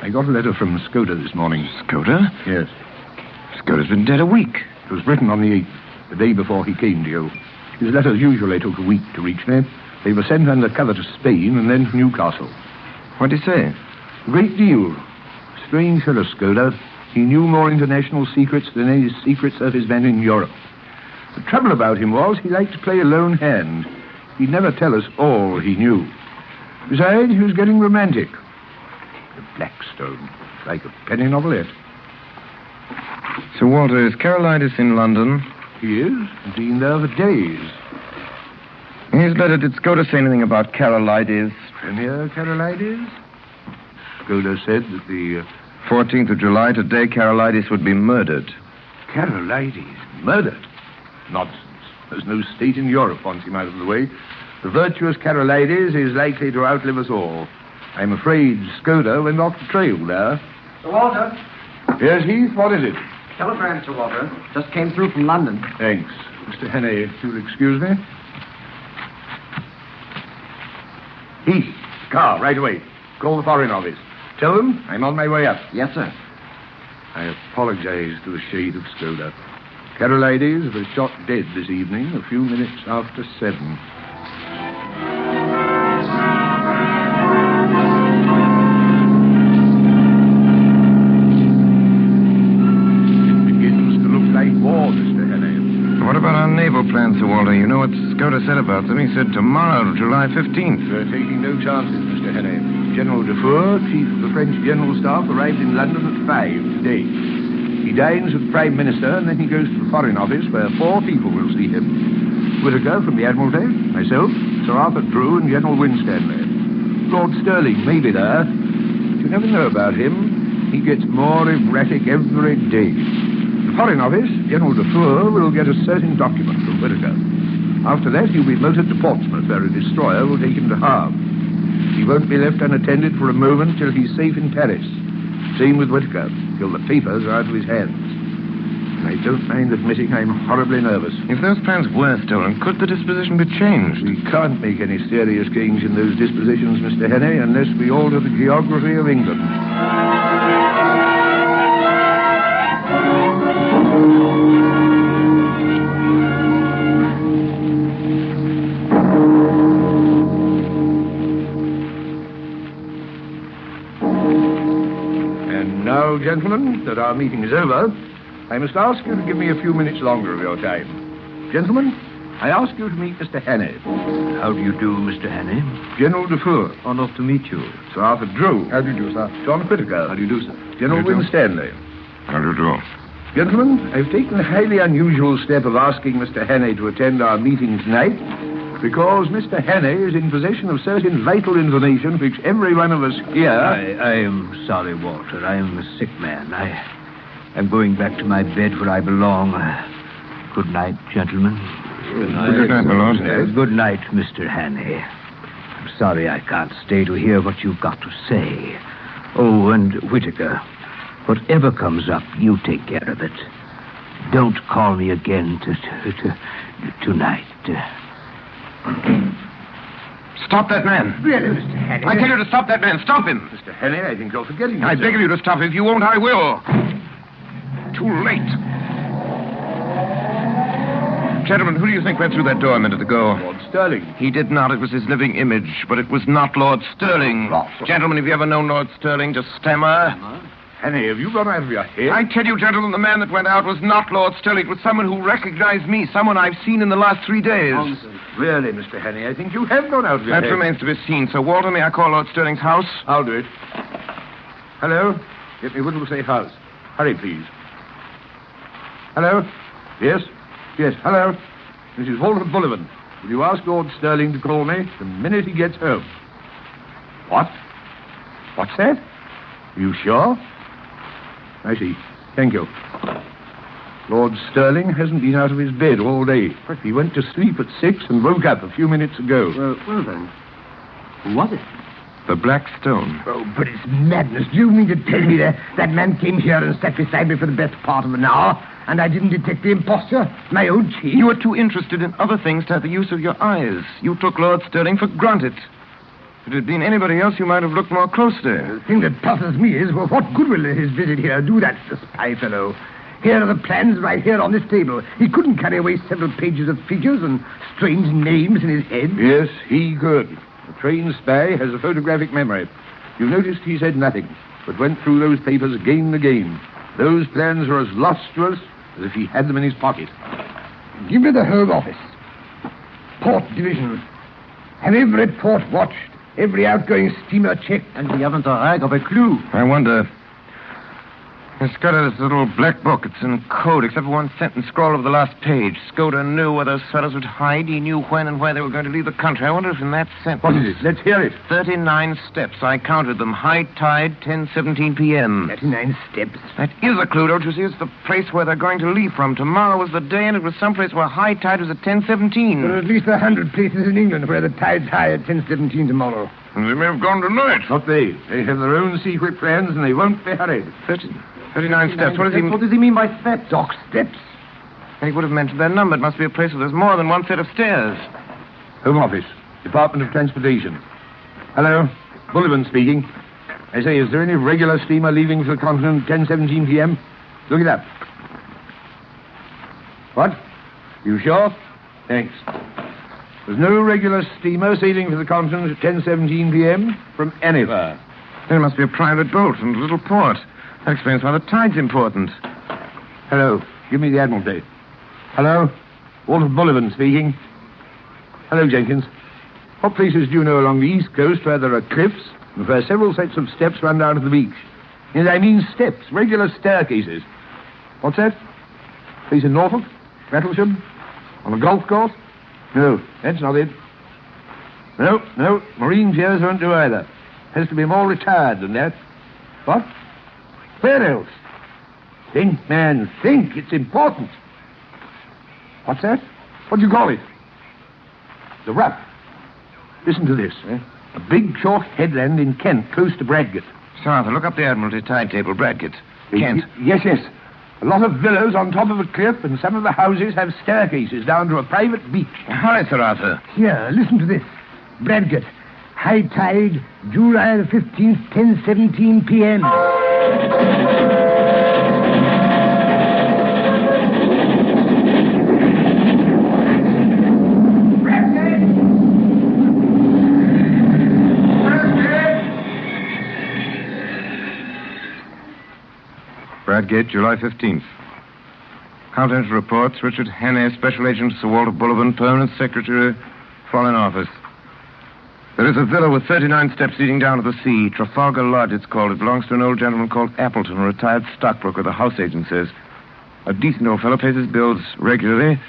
I got a letter from Skoda this morning. Skoda? Yes. Skoda's been dead a week. It was written on the 8th, the day before he came to you. His letters usually took a week to reach me. They were sent undercover to Spain and then to Newcastle. What did he say? A great deal. Strange fellow, Skoda. He knew more international secrets than any Secret Service man in Europe. The trouble about him was he liked to play a lone hand. He'd never tell us all he knew. Besides, he was getting romantic. The Blackstone, like a penny novelette. Sir Walter, is Carolitis in London? He is. He's been there for days. In his letter, did Skoda say anything about Carolitis? Premier Carolitis? Skoda said that the 14th of July, today, Carolitis would be murdered. Carolitis? Murdered? Nonsense. There's no state in Europe wants him out of the way. The virtuous Carolitis is likely to outlive us all. I'm afraid Skoda went off the trail there. Sir Walter? Yes, Heath, what is it? Telegram to Walter. Just came through from London. Thanks. Mr. Henney, if you'll excuse me. Heath, car, right away. Call the Foreign Office. Tell them I'm on my way up. Yes, sir. I apologize to the shade of Skoda. Karolides was shot dead this evening, a few minutes after 7. It begins to look like war, Mr. Henney. What about our naval plans, Sir Walter? You know what Skoda said about them? He said tomorrow, July 15th. We're taking no chances, Mr. Henney. General Dufour, Chief of the French General Staff, arrived in London at 5 today. He dines with the Prime Minister, and then he goes to the Foreign Office, where 4 people will see him. Whittaker from the Admiralty, myself, Sir Arthur Drew, and General Winstanley. Lord Stirling may be there. You never know about him. He gets more erratic every day. The Foreign Office, General Dufour, will get a certain document from Whittaker. After that, he'll be motored to Portsmouth, where a destroyer will take him to Havre. He won't be left unattended for a moment till he's safe in Paris. Same with Whittaker, till the papers are out of his hands. And I don't mind admitting I'm horribly nervous. If those plans were stolen, could the disposition be changed? We can't make any serious change in those dispositions, Mr. Henney, unless we alter the geography of England. Now, gentlemen, that our meeting is over, I must ask you to give me a few minutes longer of your time. Gentlemen, I ask you to meet Mr. Henney. How do you do, Mr. Henney? General Dufour. Honored to meet you. Sir Arthur Drew. How do you do, sir? John Whittaker. How do you do, sir? General Winstanley. How do you do? Gentlemen, I've taken the highly unusual step of asking Mr. Henney to attend our meeting tonight because Mr. Henney is in possession of certain vital information which every one of us here... I am sorry, Walter. I am a sick man. I'm going back to my bed where I belong. Good night, gentlemen. Good night, my lord. Good night, Mr. Henney. I'm sorry I can't stay to hear what you've got to say. Oh, and Whittaker, whatever comes up, you take care of it. Don't call me again tonight. Stop that man. Really, Mr. Henney? I tell you to stop that man. Stop him. Mr. Henney, I think you're forgetting I yourself. beg of you to stop. If you won't, I will. Too late. Gentlemen, who do you think went through that door a minute ago? Lord Stirling. He did not. It was his living image, but it was not Lord Stirling. Gentlemen, have you ever known Lord Stirling just stammer? Henny, have you gone out of your head? I tell you, gentlemen, the man that went out was not Lord Stirling. It was someone who recognized me, someone I've seen in the last 3 days. Nonsense. Really, Mr. Henny, I think you have gone out of your head. That remains to be seen. So, Walter, may I call Lord Stirling's house? I'll do it. Hello? Get me Whittle say house. Hurry, please. Hello? Yes? Yes, hello? This is Walter Bullivant. Will you ask Lord Stirling to call me the minute he gets home? What? What's that? Are you sure? I see. Thank you. Lord Stirling hasn't been out of his bed all day. He went to sleep at 6 and woke up a few minutes ago. Well then. Who was it? The Black Stone. Oh, but it's madness. Do you mean to tell me that man came here and sat beside me for the best part of an hour, and I didn't detect the imposture? My old chief? You were too interested in other things to have the use of your eyes. You took Lord Stirling for granted. If it had been anybody else, you might have looked more closely. The thing that puzzles me is, well, what good will his visit here do? That's the spy fellow. Here are the plans right here on this table. He couldn't carry away several pages of figures and strange names in his head. Yes, he could. The trained spy has a photographic memory. You noticed he said nothing, but went through those papers again and again. Those plans are as lost to us as if he had them in his pocket. Give me the whole office. Port division. Have every port watched, every outgoing steamer checked. And we haven't a rag of a clue. I wonder. It's got this little black book. It's in code, except for one sentence scrawled over the last page. Skoda knew where those fellows would hide. He knew when and where they were going to leave the country. I wonder if in that sentence... What is it? Let's hear it. 39 steps. I counted them. High tide, 10:17 p.m. 39 steps. That is a clue, don't you see? It's the place where they're going to leave from. Tomorrow was the day, and it was someplace where high tide was at 10:17. There are at least 100 places in England where the tide's high at 10:17 tomorrow. And they may have gone tonight. Not they. They have their own secret plans, and they won't be hurried. 39 steps. What does he mean by steps? Dock steps. He would have mentioned their number. It must be a place where there's more than one set of stairs. Home Office, Department of Transportation. Hello, Bullivant speaking. I say, is there any regular steamer leaving for the continent at 10:17 p.m.? Look it up. What? You sure? Thanks. There's no regular steamer sailing for the continent at 10:17 p.m. from anywhere. There must be a private boat from a little port. That explains why the tide's important. Hello, give me the Admiralty. Hello, Walter Bullivant speaking. Hello, Jenkins. What places do you know along the east coast where there are cliffs and where several sets of steps run down to the beach? Yes, I mean steps, regular staircases. What's that? Place in Norfolk? Rattlesham? On a golf course? No, that's not it. No, marine piers won't do either. Has to be more retired than that. What? Where else? Think, man, think. It's important. What's that? What do you call it? The Ruff. Listen to this. A big chalk headland in Kent, close to Bradgate. Sir Arthur, look up the Admiralty timetable, Bradgate. Kent. Yes. A lot of villas on top of a cliff, and some of the houses have staircases down to a private beach. Hurry, Sir Arthur. Here, listen to this. Bradgate. High tide, July the 15th, 10:17 p.m. Bradgate, July 15th. Confidential reports. Richard Hannay, Special Agent Sir Walter Bullivant, Permanent Secretary, Foreign Office. There is a villa with 39 steps leading down to the sea. Trafalgar Lodge, it's called. It belongs to an old gentleman called Appleton, a retired stockbroker, the house agent says. A decent old fellow, pays his bills regularly.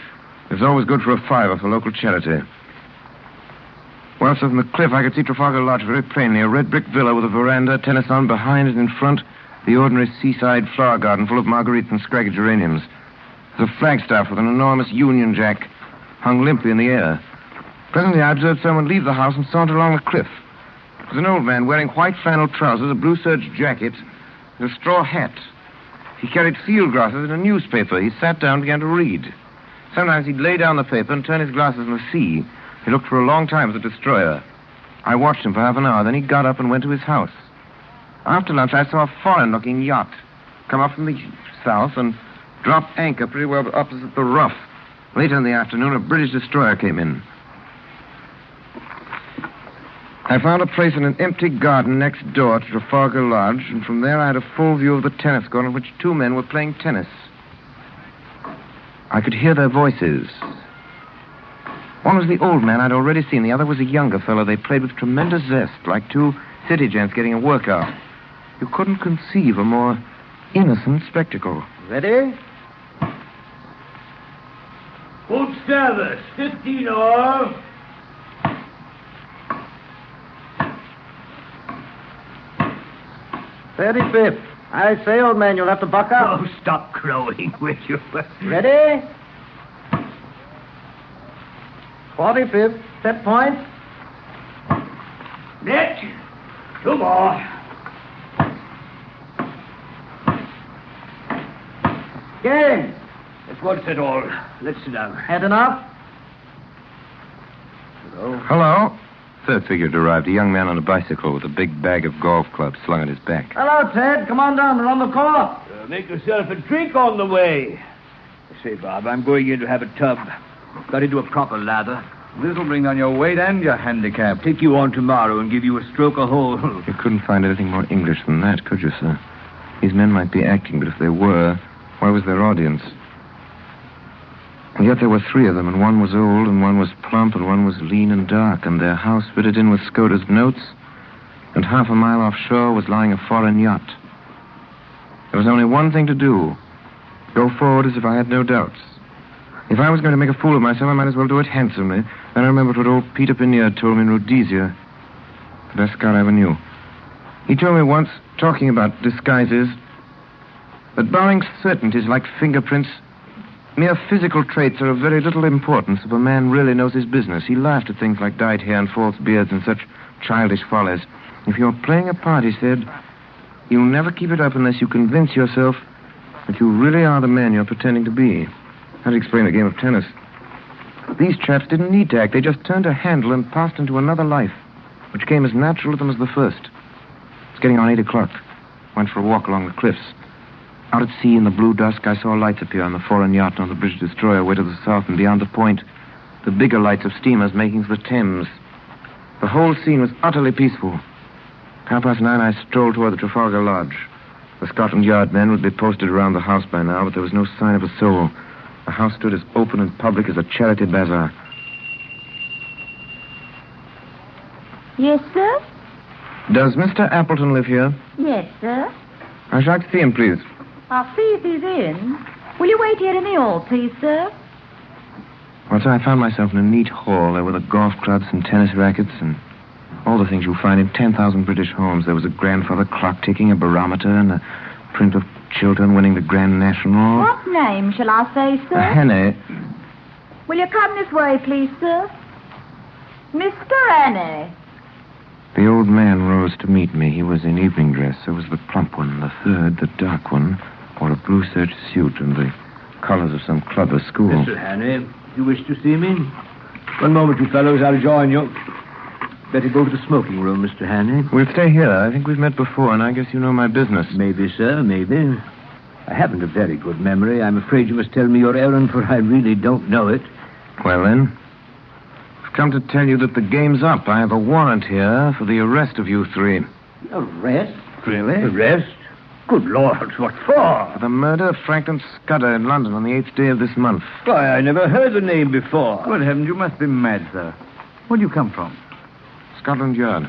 It's always good for a $5 for local charity. Well, sir, from the cliff, I could see Trafalgar Lodge very plainly. A red brick villa with a veranda, tennis on behind it, in front, the ordinary seaside flower garden full of marguerites and scraggy geraniums. There's a flagstaff with an enormous Union Jack hung limply in the air. Presently, I observed someone leave the house and saunter along the cliff. It was an old man wearing white flannel trousers, a blue serge jacket, and a straw hat. He carried field glasses and a newspaper. He sat down and began to read. Sometimes he'd lay down the paper and turn his glasses in the sea. He looked for a long time at the destroyer. I watched him for half an hour. Then he got up and went to his house. After lunch, I saw a foreign-looking yacht come up from the south and drop anchor pretty well opposite the Ruff. Later in the afternoon, a British destroyer came in. I found a place in an empty garden next door to Trafalgar Lodge, and from there I had a full view of the tennis court on which two men were playing tennis. I could hear their voices. One was the old man I'd already seen. The other was a younger fellow. They played with tremendous zest, like two city gents getting a workout. You couldn't conceive a more innocent spectacle. Ready? Full service, 15 all. Thirty-fifth. I say, old man, you'll have to buck up. Oh, stop crowing, will you? Ready? 45th. Set point. Net. Two more. Game. That's once at all. Let's sit down. Had enough? Hello. Third figure had arrived, a young man on a bicycle with a big bag of golf clubs slung at his back. Hello, Ted. Come on down. We're on the court. Make yourself a drink on the way. Say, Bob, I'm going in to have a tub. Got into a proper lather. This'll bring down your weight and your handicap. Take you on tomorrow and give you a stroke a hole. You couldn't find anything more English than that, could you, sir? These men might be acting, but if they were, why was their audience? And yet there were three of them, and one was old, and one was plump, and one was lean and dark, and their house fitted in with Scota's notes, and half a mile offshore was lying a foreign yacht. There was only one thing to do. Go forward as if I had no doubts. If I was going to make a fool of myself, I might as well do it handsomely. Then I remembered what old Peter Pinnier told me in Rhodesia, the best scout I ever knew. He told me once, talking about disguises, that barring certainties like fingerprints, mere physical traits are of very little importance if a man really knows his business. He laughed at things like dyed hair and false beards and such childish follies. If you're playing a part, he said, You'll never keep it up unless you convince yourself that you really are the man you're pretending to be. How'd you explain the game of tennis? These chaps didn't need to act. They just turned a handle and passed into another life, which came as natural to them as the first. It's getting on 8 o'clock. Went for a walk along the cliffs. Out at sea in the blue dusk, I saw lights appear on the foreign yacht and on the British destroyer away to the south, and beyond the point, the bigger lights of steamers making for the Thames. The whole scene was utterly peaceful. 9:30, I strolled toward the Trafalgar Lodge. The Scotland Yard men would be posted around the house by now, but there was no sign of a soul. The house stood as open and public as a charity bazaar. Yes, sir? Does Mr. Appleton live here? Yes, sir. I should like to see him, please. I'll see if he's in. Will you wait here in the hall, please, sir? Well, so I found myself in a neat hall. There were the golf clubs and tennis rackets and all the things you'll find in 10,000 British homes. There was a grandfather clock ticking, a barometer, and a print of Chiltern winning the Grand National. What name shall I say, sir? Hannay. Will you come this way, please, sir? Mr. Hannay. The old man rose to meet me. He was in evening dress. So was the plump one. The third, the dark one, wore a blue serge suit and the colors of some club or school. Mr. Hannay, you wish to see me? One moment, you fellows. I'll join you. Better go to the smoking room, Mr. Hannay. We'll stay here. I think we've met before, and I guess you know my business. Maybe, sir, maybe. I haven't a very good memory. I'm afraid you must tell me your errand, for I really don't know it. Well, then, I've come to tell you that the game's up. I have a warrant here for the arrest of you three. Arrest? Really? Arrest? Good Lord, what for? For the murder of Franklin Scudder in London on the 8th day of this month. Why, I never heard the name before. Good heavens, you must be mad, sir. Where do you come from? Scotland Yard.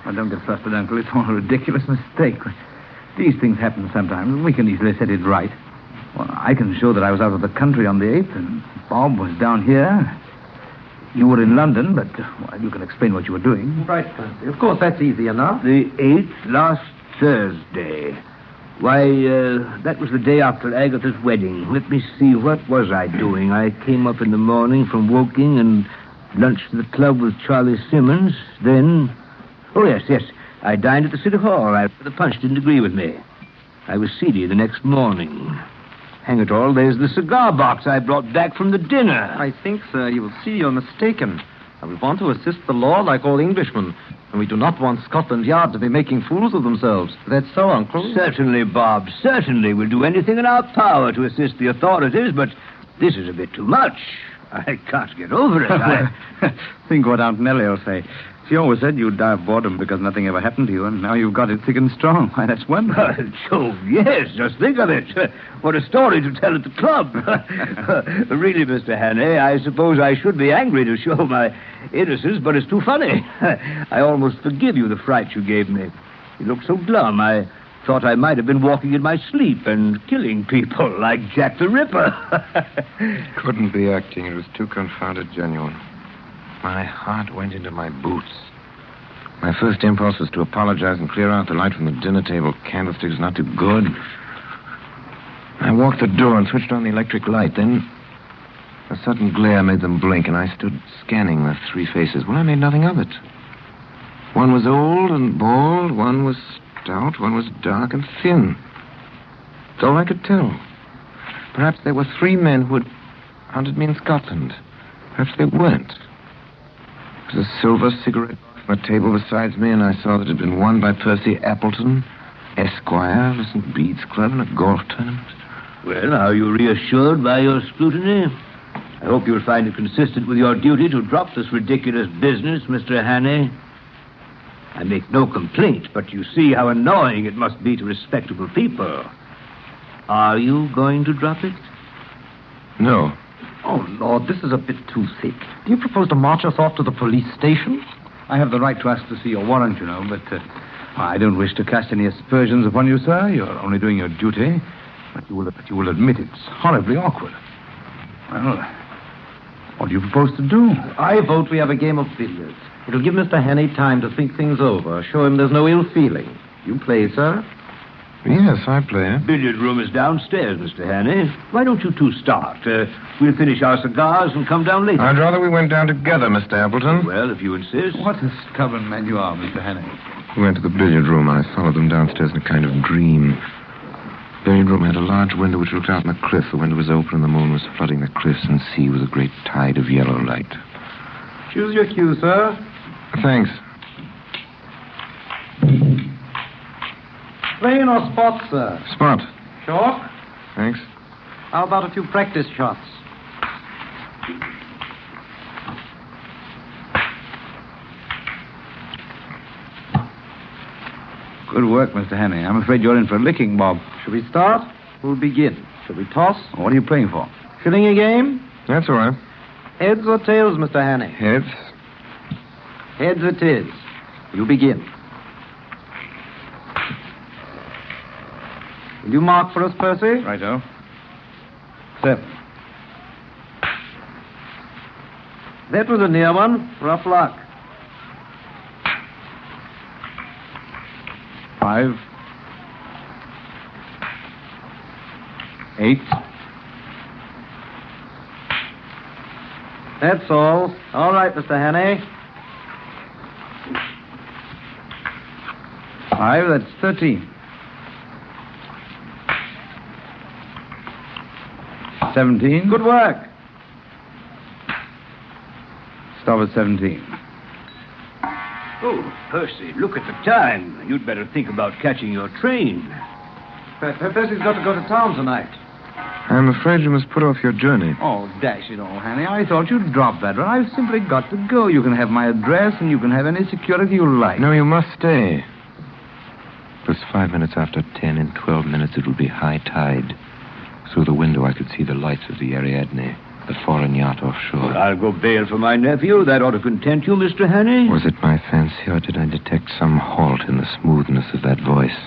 Well, don't get flustered, Uncle. It's all a ridiculous mistake. These things happen sometimes. We can easily set it right. Well, I can show that I was out of the country on the 8th, and Bob was down here. You were in London, but, well, you can explain what you were doing. Right, Clancy. Of course, that's easy enough. The 8th, last Thursday. Why, that was the day after Agatha's wedding. Let me see, what was I doing? I came up in the morning from Woking and lunched at the club with Charlie Simmons. Then, oh, yes, I dined at the City Hall. The punch didn't agree with me. I was seedy the next morning. Hang it all, there's the cigar box I brought back from the dinner. I think, sir, you will see you're mistaken. We want to assist the law like all Englishmen, and we do not want Scotland Yard to be making fools of themselves. That's so, Uncle? Certainly, Bob, certainly. We'll do anything in our power to assist the authorities, but this is a bit too much. I can't get over it. Think what Aunt Nellie will say. She always said you'd die of boredom because nothing ever happened to you, and now you've got it thick and strong. Why, that's wonderful. Jove, yes, just think of it. What a story to tell at the club. Really, Mr. Hannay, I suppose I should be angry to show my innocence, but it's too funny. I almost forgive you the fright you gave me. You looked so glum, I thought I might have been walking in my sleep and killing people like Jack the Ripper. Couldn't be acting. It was too confounded genuine. My heart went into my boots. My first impulse was to apologize and clear out the light from the dinner table. Candlestick is not too good. I walked the door and switched on the electric light. Then a sudden glare made them blink, and I stood scanning the three faces. Well, I made nothing of it. One was old and bald, one was stout, one was dark and thin. That's all I could tell. Perhaps there were three men who had hunted me in Scotland. Perhaps they weren't. There was a silver cigarette on the table beside me, and I saw that it had been won by Percy Appleton, Esquire, of the St. Bede's Club, in a golf tournament. Well, are you reassured by your scrutiny? I hope you'll find it consistent with your duty to drop this ridiculous business, Mr. Hannay. I make no complaint, but you see how annoying it must be to respectable people. Are you going to drop it? No. Oh, Lord, this is a bit too thick. Do you propose to march us off to the police station? I have the right to ask to see your warrant, you know, but I don't wish to cast any aspersions upon you, sir. You're only doing your duty. But you will admit it's horribly awkward. Well, what do you propose to do? I vote we have a game of billiards. It'll give Mr. Hannay time to think things over, show him there's no ill feeling. You play, sir? Yes, I play. Billiard room is downstairs, Mr. Hannay. Why don't you two start? We'll finish our cigars and come down later. I'd rather we went down together, Mr. Appleton. Well, if you insist. What a stubborn man you are, Mr. Hannay. We went to the billiard room. I followed them downstairs in a kind of dream. The billiard room had a large window which looked out on the cliff. The window was open and the moon was flooding the cliffs and sea with a great tide of yellow light. Choose your cue, sir. Thanks. Plain or spot, sir? Spot. Chalk? Thanks. How about a few practice shots? Good work, Mr. Hannay. I'm afraid you're in for a licking, Bob. Shall we start? Who'll begin? Shall we toss? What are you playing for? Shilling a game? That's all right. Heads or tails, Mr. Hannay? Heads. Heads it is. You begin. Will you mark for us, Percy? Righto. 7. That was a near one. Rough luck. 5. 8. That's all. All right, Mr. Hannay. 5, that's 13. 17. Good work. Stop at 17. Oh, Percy, look at the time. You'd better think about catching your train. Percy's got to go to town tonight. I'm afraid you must put off your journey. Oh, dash it all, Hannay. I thought you'd drop that one. I've simply got to go. You can have my address and you can have any security you like. No, you must stay. It was 5 minutes after 10. In 12 minutes it will be high tide. Through the window I could see the lights of the Ariadne, the foreign yacht offshore. Well, I'll go bail for my nephew. That ought to content you, Mr. Hannay. Was it my fancy, or did I detect some halt in the smoothness of that voice?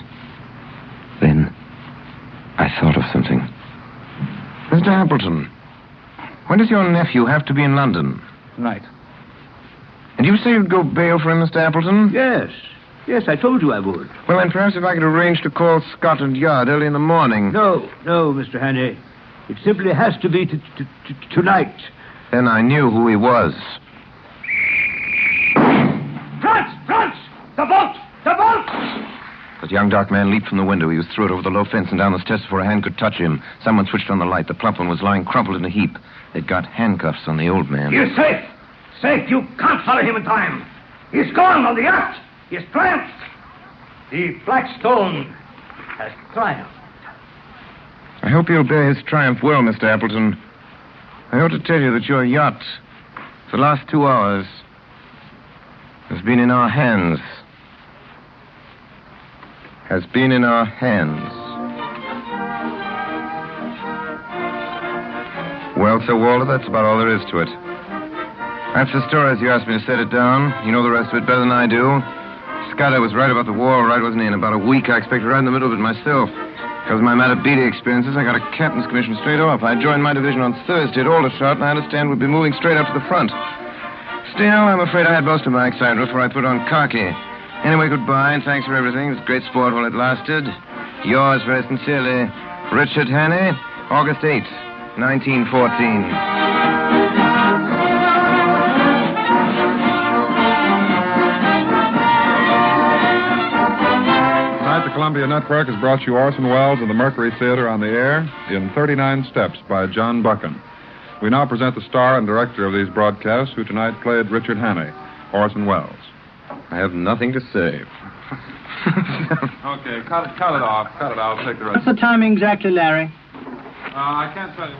Then I thought of something. Mr. Appleton, when does your nephew have to be in London? Tonight. And you say you'd go bail for him, Mr. Appleton? Yes. Yes, I told you I would. Well, then perhaps if I could arrange to call Scotland Yard early in the morning. No, Mr. Hannay. It simply has to be tonight. Then I knew who he was. France! The boat! The boat! The young dark man leaped from the window. He was through it over the low fence and down the steps before a hand could touch him. Someone switched on the light. The plump one was lying crumpled in a heap. They'd got handcuffs on the old man. You're safe. Safe. You can't follow him in time. He's gone on the yacht. He's triumphed. The Black Stone has triumphed. I hope you'll bear his triumph well, Mr. Appleton. I ought to tell you that your yacht, for the last 2 hours, has been in our hands. Has been in our hands. Well, Sir Walter, that's about all there is to it. That's the story as you asked me to set it down. You know the rest of it better than I do. Scudder was right about the war, right, wasn't he? In about a week, I expect to right in the middle of it myself. Because of my Matabele experiences, I got a captain's commission straight off. I joined my division on Thursday at Aldershot, and I understand we'll be moving straight up to the front. Still, I'm afraid I had most of my excitement before I put on khaki. Anyway, goodbye, and thanks for everything. It was great sport while it lasted. Yours very sincerely, Richard Hannay, August 8, 1914. The Columbia Network has brought you Orson Welles and the Mercury Theater on the air in 39 Steps by John Buchan. We now present the star and director of these broadcasts, who tonight played Richard Hannay, Orson Welles. I have nothing to say. Okay, cut it off. Cut it. I'll take the rest. What's the time exactly, Larry? I can't tell you.